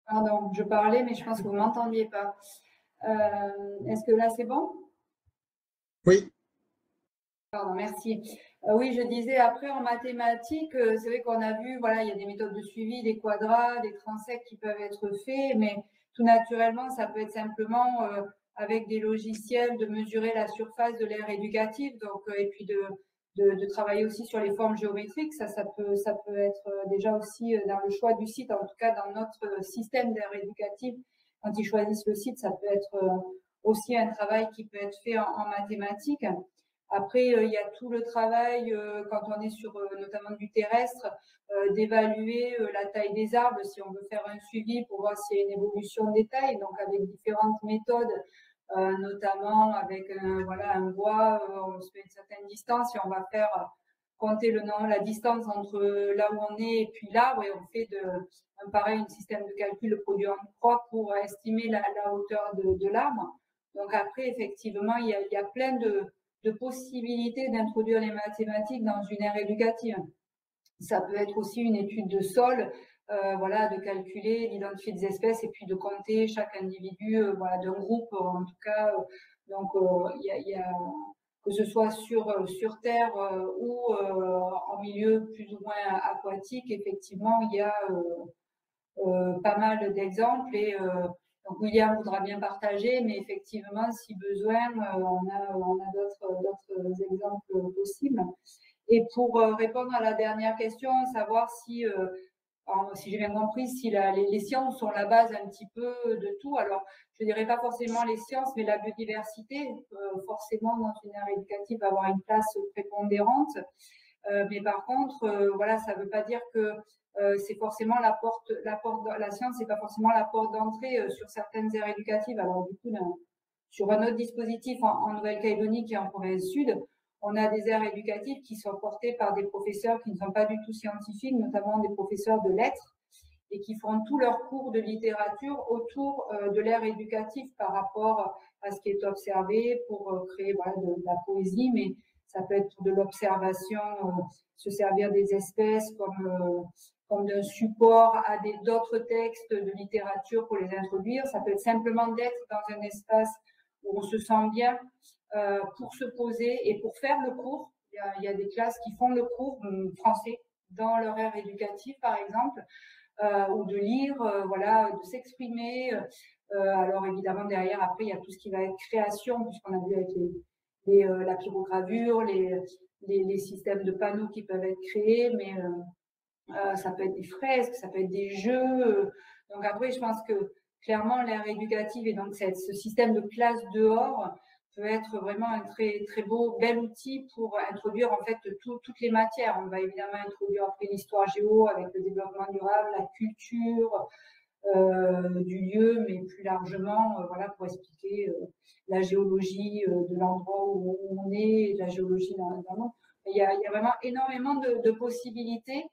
Pardon, je parlais, mais je pense que vous ne m'entendiez pas. Est-ce que là, c'est bon? Oui. Pardon, merci. Oui, je disais, après, en mathématiques, c'est vrai qu'on a vu, voilà, il y a des méthodes de suivi, des quadrats, des transects qui peuvent être faits, mais tout naturellement, ça peut être simplement avec des logiciels de mesurer la surface de l'aire éducative, donc, et puis de travailler aussi sur les formes géométriques. Ça peut être déjà aussi dans le choix du site, en tout cas dans notre système d'aire éducative. Quand ils choisissent le site, ça peut être aussi un travail qui peut être fait en mathématiques. Après, il y a tout le travail, quand on est sur notamment du terrestre, d'évaluer la taille des arbres, si on veut faire un suivi pour voir s'il y a une évolution des tailles, donc avec différentes méthodes, notamment avec un bois, on se fait une certaine distance et on va faire compter la distance entre là où on est et puis l'arbre, et on fait un système de calcul produit en croix pour estimer la hauteur de l'arbre. Donc après, effectivement, il y a plein de de possibilités d'introduire les mathématiques dans une aire éducative. Ça peut être aussi une étude de sol, voilà, de calculer, d'identifier des espèces et puis de compter chaque individu voilà, d'un groupe, en tout cas. Donc, il y a que ce soit sur terre ou en milieu plus ou moins aquatique, effectivement, il y a pas mal d'exemples et donc William voudra bien partager, mais effectivement, si besoin, on a d'autres exemples possibles. Et pour répondre à la dernière question, savoir si j'ai bien compris, si les sciences sont la base un petit peu de tout. Alors, je ne dirais pas forcément les sciences, mais la biodiversité, forcément, dans une aire éducative, va avoir une place prépondérante. Mais par contre, voilà, ça ne veut pas dire que c'est forcément la science, c'est pas forcément la porte d'entrée sur certaines aires éducatives. Alors, du coup, sur un autre dispositif en Nouvelle-Calédonie qui est en province sud, on a des aires éducatives qui sont portées par des professeurs qui ne sont pas du tout scientifiques, notamment des professeurs de lettres, et qui font tous leurs cours de littérature autour de l'aire éducative par rapport à ce qui est observé pour créer voilà, de la poésie, mais ça peut être de l'observation, se servir des espèces comme d'un support à d'autres textes de littérature pour les introduire. Ça peut être simplement d'être dans un espace où on se sent bien pour se poser et pour faire le cours. Il y a des classes qui font le cours français dans leur aire éducative, par exemple, ou de lire, voilà, de s'exprimer. Alors évidemment, derrière, après, il y a tout ce qui va être création, puisqu'on a vu avec la pyrogravure, les systèmes de panneaux qui peuvent être créés, mais ça peut être des fresques, ça peut être des jeux. Donc après, je pense que clairement, l'aire éducative et donc ce système de classe dehors peut être vraiment un très, très beau, bel outil pour introduire en fait toutes les matières. On va évidemment introduire après l'histoire géo avec le développement durable, la culture du lieu, mais plus largement, voilà, pour expliquer la géologie de l'endroit où on est, la géologie dans le monde. Il y a vraiment énormément de possibilités.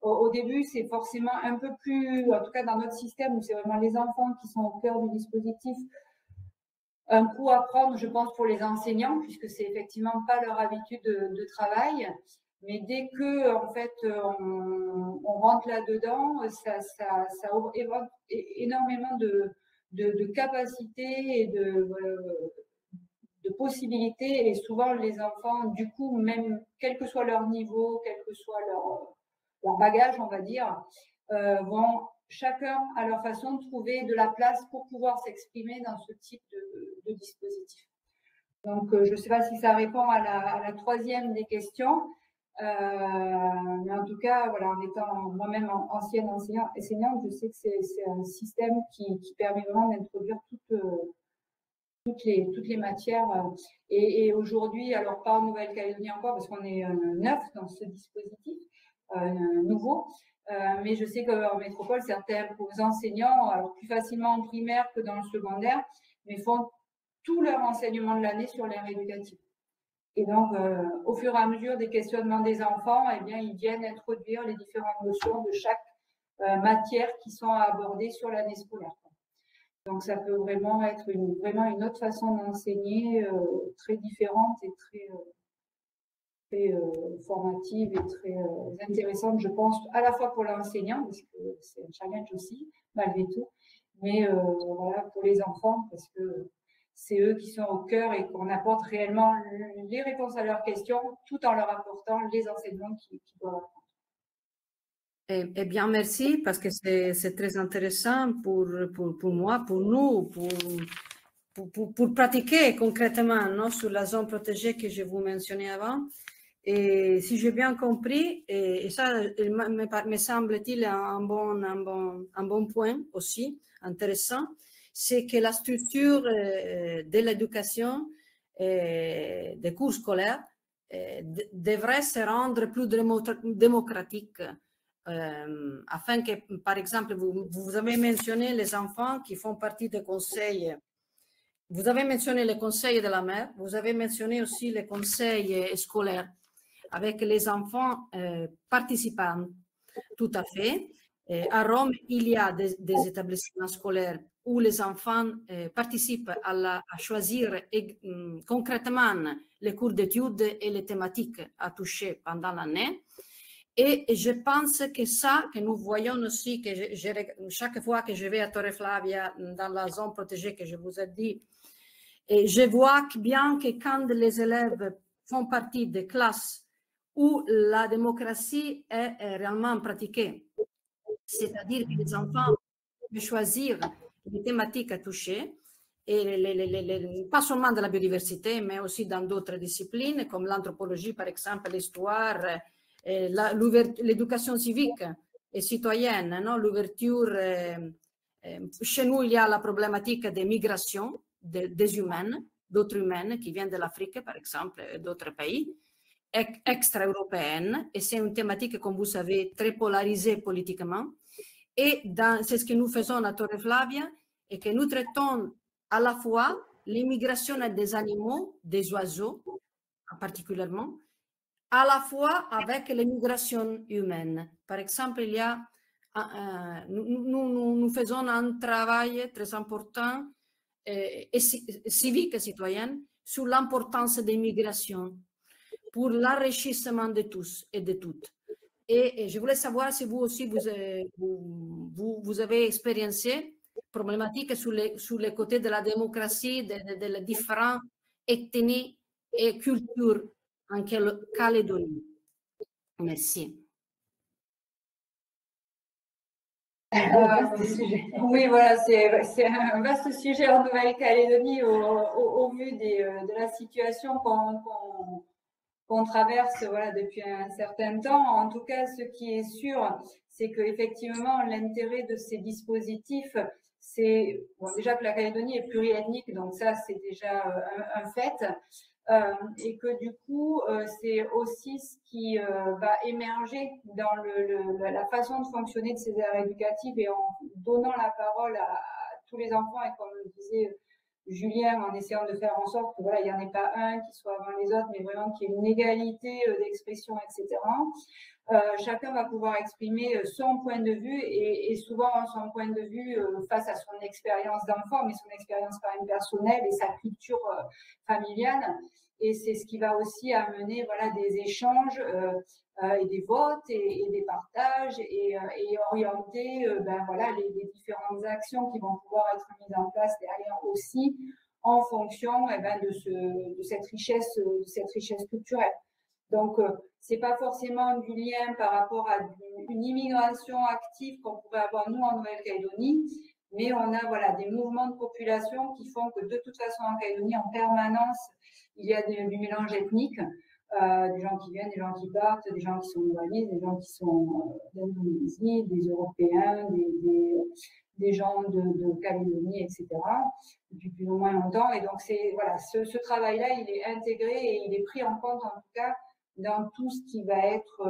Au début, c'est forcément un peu plus, en tout cas dans notre système, où c'est vraiment les enfants qui sont au cœur du dispositif, un coup à prendre, je pense, pour les enseignants, puisque c'est effectivement pas leur habitude de travail. Mais dès que, en fait, on rentre là-dedans, ça ouvre énormément de capacités et de possibilités. Et souvent, les enfants, du coup, même quel que soit leur niveau, quel que soit leur bagage, on va dire, vont chacun à leur façon trouver de la place pour pouvoir s'exprimer dans ce type de dispositif. Donc, je ne sais pas si ça répond à la troisième des questions, mais en tout cas, voilà, en étant moi-même ancienne enseignante, je sais que c'est un système qui permet vraiment d'introduire toutes les matières. Et aujourd'hui, alors pas en Nouvelle-Calédonie encore, parce qu'on est neuf dans ce dispositif nouveau, mais je sais qu'en métropole, certains enseignants, alors plus facilement en primaire que dans le secondaire, mais font tout leur enseignement de l'année sur l'aire éducative. Et donc, au fur et à mesure des questionnements des enfants, eh bien, ils viennent introduire les différentes notions de chaque matière qui sont abordées sur l'année scolaire. Donc, ça peut vraiment être vraiment une autre façon d'enseigner très différente et très formative et très intéressante, je pense, à la fois pour l'enseignant, parce que c'est un challenge aussi, malgré tout, mais voilà, pour les enfants, parce que c'est eux qui sont au cœur et qu'on apporte réellement les réponses à leurs questions, tout en leur apportant les enseignements qu'ils doivent apprendre. Eh bien, merci, parce que c'est très intéressant pour moi, pour nous, pour pratiquer concrètement, non, sur la zone protégée que je vous mentionnais avant. Et si j'ai bien compris, et ça me semble-t-il un bon point aussi, intéressant, c'est que la structure de l'éducation des cours scolaires devrait se rendre plus démocratique, afin que, par exemple, vous avez mentionné les enfants qui font partie des conseils. Vous avez mentionné les conseils de la mère, vous avez mentionné aussi les conseils scolaires avec les enfants participants. Tout à fait. À Rome, il y a des établissements scolaires où les enfants participent à choisir concrètement les cours d'études et les thématiques à toucher pendant l'année. Et je pense que ça, que nous voyons aussi, que chaque fois que je vais à Torre Flavia, dans la zone protégée que je vous ai dit, et je vois bien que quand les élèves font partie des classes où la démocratie est réellement pratiquée, c'est-à-dire que les enfants peuvent choisir les thématiques à toucher, et pas seulement de la biodiversité, mais aussi dans d'autres disciplines, comme l'anthropologie, par exemple, l'histoire, l'éducation civique et citoyenne, non? L'ouverture. Chez nous, il y a la problématique des migrations des humaines, d'autres humaines qui viennent de l'Afrique, par exemple, et d'autres pays, extra-européennes, et c'est une thématique, comme vous savez, très polarisée politiquement. Et c'est ce que nous faisons à Torre Flavia, et que nous traitons à la fois l'immigration des animaux, des oiseaux particulièrement, à la fois avec l'immigration humaine. Par exemple, il y a, nous faisons un travail très important civique et citoyen sur l'importance des migrations pour l'enrichissement de tous et de toutes. Et je voulais savoir si vous aussi, vous avez expériencé problématiques sur les côtés de la démocratie, de différentes ethnies et cultures en Calédonie. Merci. Oui, voilà, c'est un vaste sujet en Nouvelle-Calédonie au vu de la situation qu'on traverse voilà, depuis un certain temps. En tout cas, ce qui est sûr, c'est qu'effectivement, l'intérêt de ces dispositifs, c'est déjà que la Calédonie est pluriethnique, donc ça, c'est déjà un fait. Et que du coup, c'est aussi ce qui va émerger dans la façon de fonctionner de ces aires éducatives et en donnant la parole à tous les enfants et comme le disait Julien, en essayant de faire en sorte que voilà, il n'y en ait pas un qui soit avant les autres, mais vraiment qu'il y ait une égalité d'expression, etc. Chacun va pouvoir exprimer son point de vue et souvent son point de vue face à son expérience d'enfant, mais son expérience quand même personnelle et sa culture familiale. Et c'est ce qui va aussi amener voilà, des échanges et des votes et des partages et orienter voilà, les différentes actions qui vont pouvoir être mises en place derrière aussi en fonction de cette richesse culturelle. Donc, c'est pas forcément du lien par rapport à une immigration active qu'on pourrait avoir nous en Nouvelle-Calédonie, mais on a voilà, des mouvements de population qui font que de toute façon en Calédonie, en permanence, il y a du mélange ethnique, des gens qui viennent, des gens qui partent, des gens qui sont libanais, des gens qui sont d'Indonésie, des Européens, des gens de Calédonie, etc., depuis plus ou moins longtemps. Et donc, voilà, ce travail-là, il est intégré et il est pris en compte, en tout cas, dans tout ce qui va être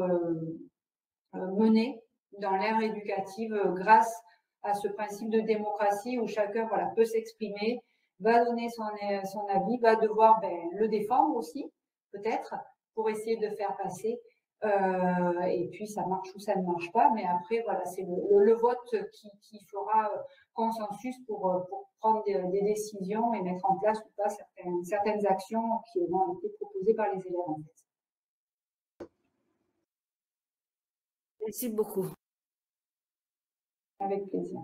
mené dans l'ère éducative grâce à ce principe de démocratie où chacun voilà, peut s'exprimer, va donner son avis, va devoir le défendre aussi, peut-être, pour essayer de faire passer. Et puis, ça marche ou ça ne marche pas. Mais après, voilà, c'est le vote qui fera consensus pour prendre des décisions et mettre en place ou pas certaines actions qui vont être proposées par les élèves, en fait. Merci beaucoup. Avec plaisir.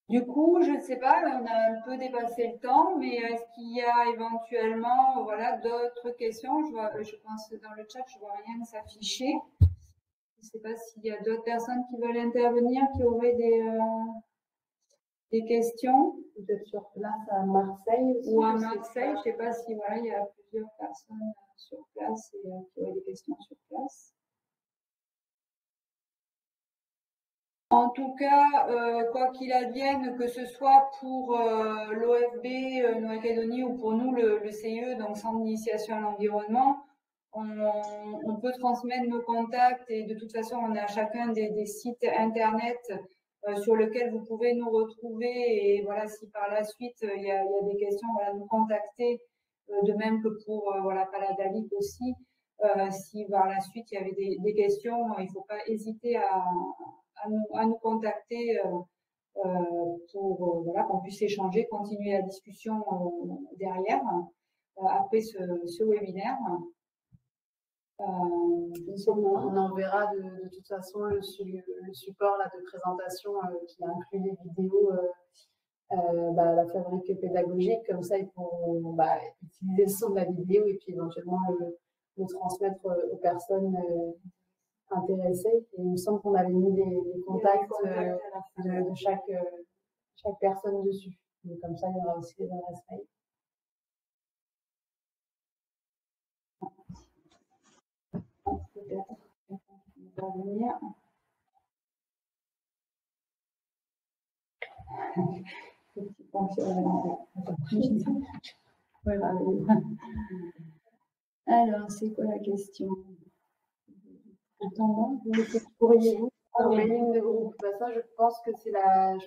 Du coup, je ne sais pas, on a un peu dépassé le temps, mais est-ce qu'il y a éventuellement voilà, d'autres questions? Je pense que dans le chat, je ne vois rien s'afficher. Je ne sais pas s'il y a d'autres personnes qui veulent intervenir, qui auraient des questions. Peut-être sur place à Marseille aussi. Ou à Marseille, je ne sais pas si voilà, il y a plusieurs personnes sur place et qui auraient des questions sur place. En tout cas, quoi qu'il advienne, que ce soit pour l'OFB Nouvelle-Calédonie ou pour nous, le CIE, donc Centre d'initiation à l'environnement, on peut transmettre nos contacts et de toute façon, on a chacun des sites internet sur lesquels vous pouvez nous retrouver et voilà, si par la suite il y a des questions, voilà, nous contacter, de même que pour voilà, Paladalic aussi. Si par la suite il y avait des questions, il ne faut pas hésiter à à nous contacter pour voilà, qu'on puisse échanger, continuer la discussion derrière, après ce webinaire. On enverra de toute façon le support là, de présentation qui inclut les vidéos, la fabrique pédagogique, comme ça ils pourront utiliser le son de la vidéo et puis éventuellement le transmettre aux personnes intéressées. Et il me semble qu'on avait mis les contacts de chaque personne dessus. Donc, comme ça, il y aura aussi les adresses mail. Alors, c'est quoi la question? Pourriez-vous faire une ligne de groupe? Ça, je pense que c'est à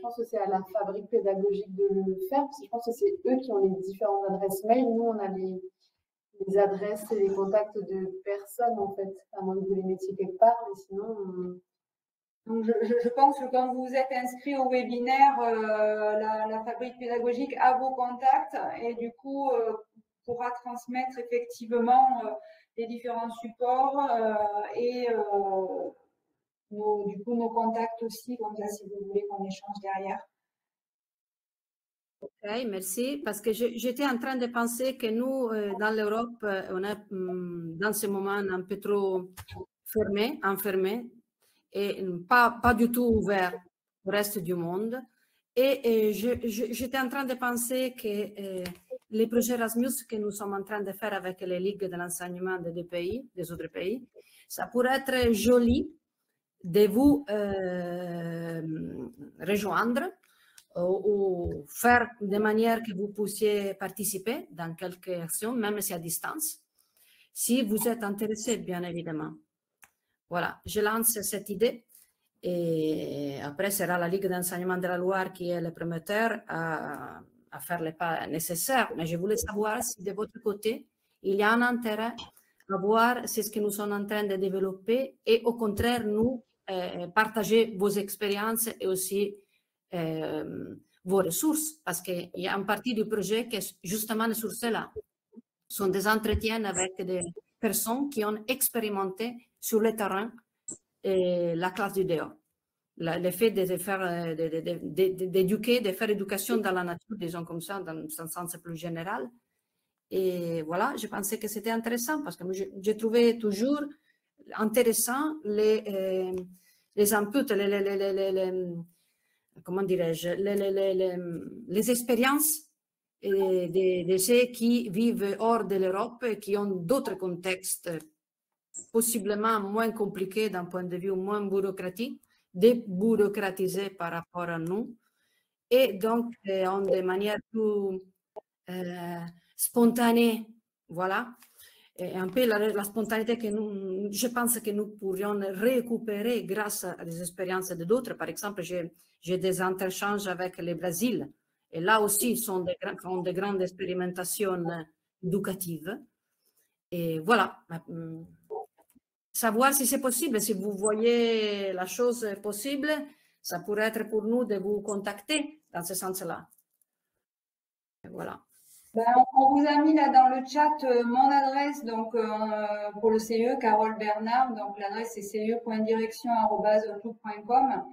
la fabrique pédagogique de le faire, parce que je pense que c'est eux qui ont les différentes adresses mail. Nous, on a les adresses et les contacts de personnes, en fait, à moins que vous les mettiez quelque part, mais sinon... Donc, je pense que quand vous êtes inscrit au webinaire, la fabrique pédagogique a vos contacts et du coup pourra transmettre effectivement les différents supports et du coup nos contacts aussi, comme ça si vous voulez qu'on échange derrière. Ok, merci. Parce que j'étais en train de penser que nous, dans l'Europe, on est dans ce moment un peu trop enfermé et pas du tout ouvert au reste du monde. Et j'étais en train de penser que les projets Erasmus que nous sommes en train de faire avec les ligues de l'enseignement des autres pays, ça pourrait être joli de vous rejoindre ou faire de manière que vous puissiez participer dans quelques actions, même si à distance, si vous êtes intéressé, bien évidemment. Voilà, je lance cette idée et après sera la Ligue d'enseignement de la Loire qui est le promoteur à faire les pas nécessaires. Mais je voulais savoir si de votre côté, il y a un intérêt à voir ce que nous sommes en train de développer et au contraire, nous, partager vos expériences et aussi vos ressources, parce qu'il y a une partie du projet qui est justement sur cela. Ce sont des entretiens avec des personnes qui ont expérimenté sur le terrain la classe du dehors. Le fait d'éduquer, de faire éducation dans la nature, disons comme ça, dans un sens plus général. Et voilà, je pensais que c'était intéressant parce que j'ai trouvé toujours intéressant les inputs, comment dirais-je, les expériences de ceux qui vivent hors de l'Europe et qui ont d'autres contextes possiblement moins compliqués d'un point de vue moins bureaucratique, débureaucratisés par rapport à nous, et donc ont des manières plus spontanées, voilà, et un peu la spontanéité que je pense que nous pourrions récupérer grâce à des expériences de d'autres. Par exemple, j'ai des interchanges avec le Brésil, et là aussi sont de grandes expérimentations éducatives. Et voilà, savoir si c'est possible, si vous voyez la chose possible, ça pourrait être pour nous de vous contacter dans ce sens-là. Voilà. Ben, on vous a mis là dans le chat mon adresse donc pour le CE, Carole Bernard. Donc l'adresse c'est ce.direction@outlook.com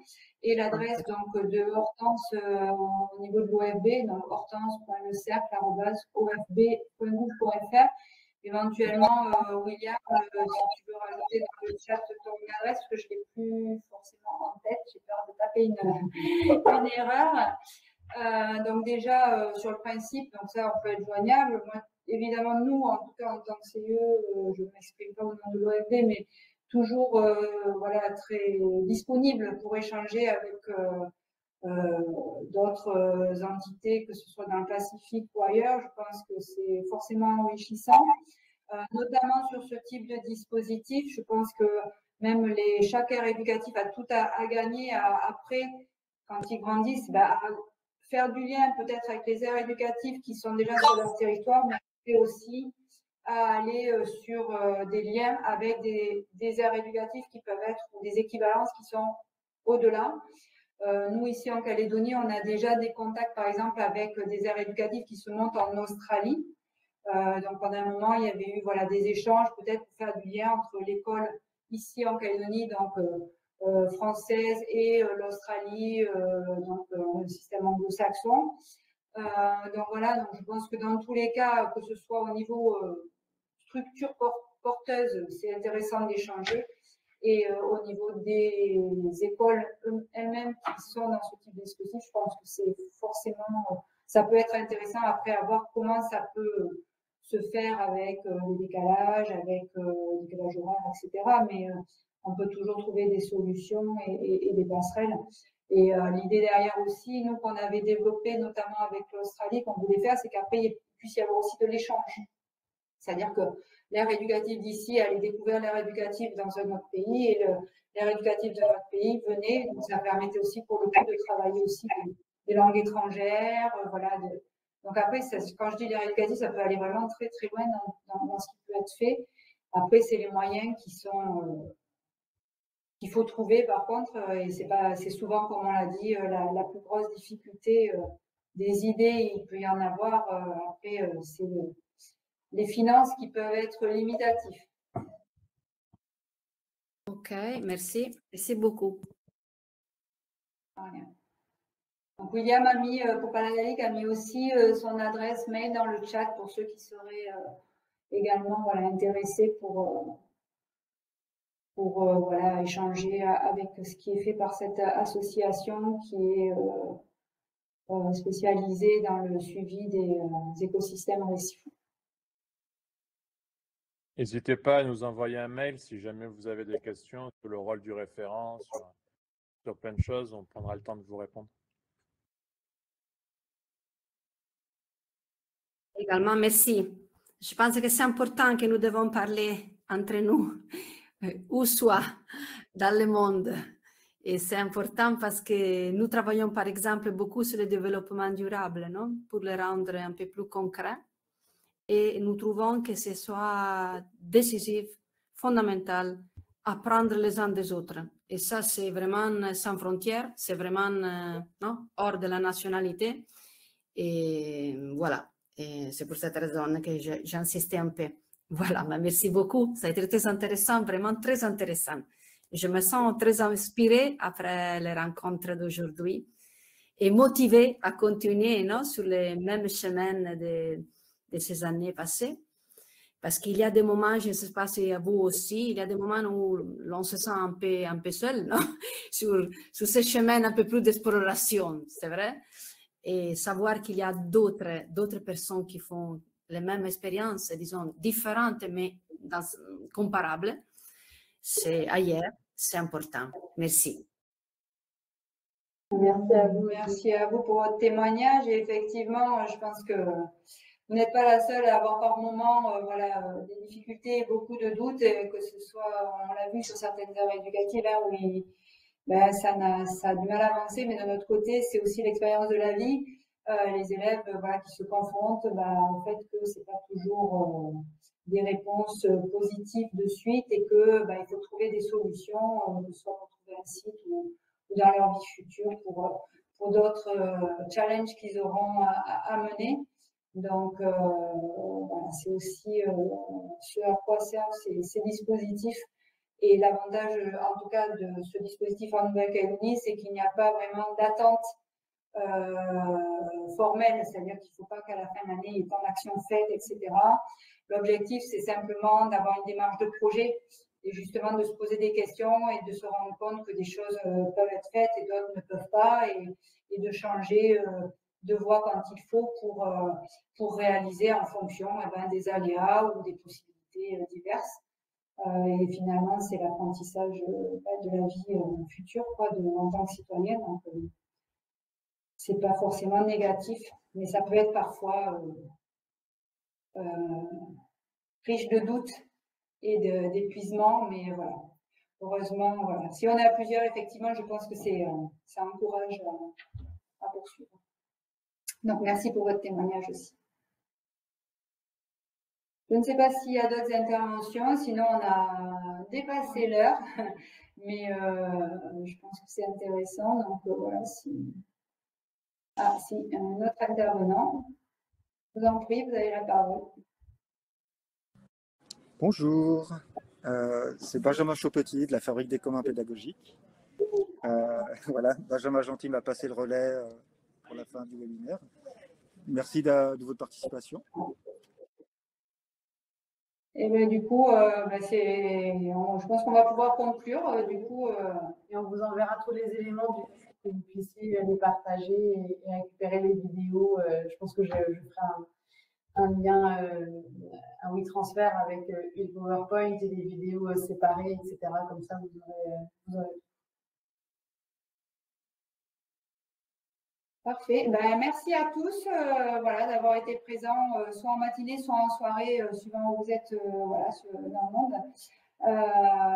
et l'adresse donc de Hortense au niveau de l'OFB, donc hortense.lecercle@ofb.gouv.fr. Éventuellement, William, si tu veux rajouter dans le chat ton adresse, parce que je ne l'ai plus forcément en tête, j'ai peur de taper une erreur. Donc déjà, sur le principe, donc ça, on peut être joignable. Moi, évidemment, nous, en tout cas, en tant que CE, je ne m'exprime pas au nom de l'OFB, mais toujours voilà, très disponible pour échanger avec d'autres entités, que ce soit dans le Pacifique ou ailleurs. Je pense que c'est forcément enrichissant, notamment sur ce type de dispositif. Je pense que même chaque aire éducative a tout à gagner après, quand ils grandissent, à faire du lien peut-être avec les aires éducatives qui sont déjà sur leur territoire, mais aussi à aller sur des liens avec des aires éducatives qui peuvent être, ou des équivalences qui sont au-delà. Nous, ici en Calédonie, on a déjà des contacts, par exemple, avec des aires éducatives qui se montent en Australie. Donc, pendant un moment, il y avait eu voilà, des échanges, peut-être pour faire du lien entre l'école ici en Calédonie, donc française, et l'Australie, donc le système anglo-saxon. Donc voilà, donc je pense que dans tous les cas, que ce soit au niveau structure porteuse, c'est intéressant d'échanger. Et au niveau des écoles elles-mêmes qui sont dans ce type de dispositif, je pense que c'est forcément, ça peut être intéressant après à voir comment ça peut se faire avec les décalages, avec les décalages horaires, etc. Mais on peut toujours trouver des solutions et des passerelles. Et l'idée derrière aussi, nous, qu'on avait développé notamment avec l'Australie, qu'on voulait faire, c'est qu'après, il puisse y avoir aussi de l'échange. C'est-à-dire que l'aire éducative d'ici allait découvrir l'aire éducative dans un autre pays et l'aire éducative de notre pays venait. Donc, ça permettait aussi pour le coup de travailler aussi des langues étrangères. Voilà, donc après, quand je dis l'aire éducative, ça peut aller vraiment très très loin dans ce qui peut être fait. Après, c'est les moyens qui sont qu'il faut trouver par contre, et c'est souvent, comme on l'a dit, la plus grosse difficulté des idées, il peut y en avoir. Après, c'est les finances qui peuvent être limitatifs. Ok, merci. Merci beaucoup. Rien. Donc William a mis, pour Paladalic, a mis aussi son adresse mail dans le chat pour ceux qui seraient également voilà, intéressés pour voilà, échanger avec ce qui est fait par cette association qui est spécialisée dans le suivi des écosystèmes récifaux. N'hésitez pas à nous envoyer un mail si jamais vous avez des questions sur le rôle du référent, sur plein de choses, on prendra le temps de vous répondre. Également, merci. Je pense que c'est important que nous devons parler entre nous, où soit dans le monde. Et c'est important parce que nous travaillons, par exemple, beaucoup sur le développement durable, non? Pour le rendre un peu plus concret. Et nous trouvons que ce soit décisif, fondamental, apprendre les uns des autres. Et ça, c'est vraiment sans frontières, c'est vraiment non, hors de la nationalité. Et voilà, et c'est pour cette raison que j'ai insisté un peu. Voilà, mais merci beaucoup, ça a été très intéressant, vraiment très intéressant. Je me sens très inspirée après les rencontres d'aujourd'hui et motivée à continuer non, sur les mêmes chemins de ces années passées. Parce qu'il y a des moments, je ne sais pas si à vous aussi, il y a des moments où l'on se sent un peu seul, non? sur ces chemins un peu plus d'exploration, c'est vrai. Et savoir qu'il y a d'autres personnes qui font les mêmes expériences, disons, différentes, mais comparables, c'est ailleurs, c'est important. Merci. Merci à vous pour votre témoignage. Et effectivement, je pense que vous n'êtes pas la seule à avoir par moment voilà, des difficultés, beaucoup de doutes, que ce soit, on l'a vu sur certaines heures éducatives, hein, où ça a du mal à avancer, mais de notre côté, c'est aussi l'expérience de la vie. Les élèves voilà, qui se confrontent en fait que c'est pas toujours des réponses positives de suite et que il faut trouver des solutions, que ce soit pour trouver un site ou dans leur vie future pour d'autres challenges qu'ils auront à mener. Donc, voilà, c'est aussi ce à quoi servent ces dispositifs. Et l'avantage, en tout cas, de ce dispositif en Nouvelle-Calédonie, c'est qu'il n'y a pas vraiment d'attente formelle, c'est-à-dire qu'il ne faut pas qu'à la fin de l'année, il y ait tant d'actions faites, etc. L'objectif, c'est simplement d'avoir une démarche de projet et justement de se poser des questions et de se rendre compte que des choses peuvent être faites et d'autres ne peuvent pas et de changer de voie quand il faut pour réaliser en fonction des aléas ou des possibilités diverses. Et finalement, c'est l'apprentissage de la vie future, quoi, en tant que citoyenne. Donc, c'est pas forcément négatif, mais ça peut être parfois riche de doutes et d'épuisement, mais voilà. Heureusement, voilà. Si on est à plusieurs, effectivement, je pense que ça encourage à poursuivre. Donc, merci pour votre témoignage aussi. Je ne sais pas s'il y a d'autres interventions, sinon on a dépassé l'heure, mais je pense que c'est intéressant. Donc voilà, Ah, si, un autre intervenant. Je vous en prie, vous avez la parole. Bonjour, c'est Benjamin Chaupetit de la Fabrique des communs pédagogiques. Voilà, Benjamin Gentil m'a passé le relais pour la fin du webinaire. Merci de votre participation. Et bien, du coup, je pense qu'on va pouvoir conclure. Du coup, et on vous enverra tous les éléments pour que vous puissiez les partager et récupérer les vidéos. Je pense que je ferai un lien, un WeTransfer avec une PowerPoint et des vidéos séparées, etc. Comme ça, vous aurez... Parfait. Ben, merci à tous voilà, d'avoir été présents, soit en matinée, soit en soirée, suivant où vous êtes voilà, dans le monde.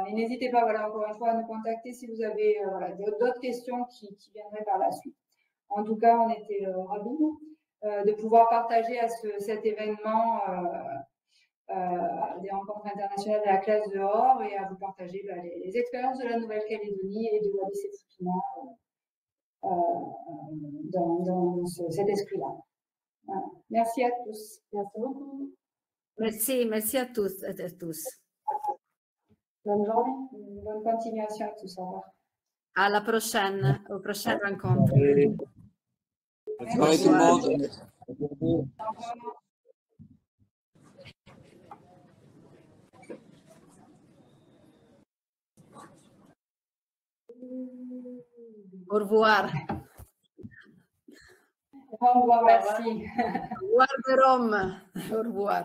Et n'hésitez pas, voilà, encore une fois, à nous contacter si vous avez voilà, d'autres questions qui viendraient par la suite. En tout cas, on était ravis de pouvoir partager à cet événement des rencontres internationales de la classe dehors et à vous partager les expériences de la Nouvelle-Calédonie et de Wallis-et-Futuna dans cet esprit-là. Voilà. Merci à tous. Merci beaucoup. Merci à tous. Bonne journée. Bonne continuation à tous. Au revoir. À la prochaine, aux prochaines rencontres. Merci tout le monde. Au revoir. Au revoir, merci. Au revoir, Rome. Au revoir.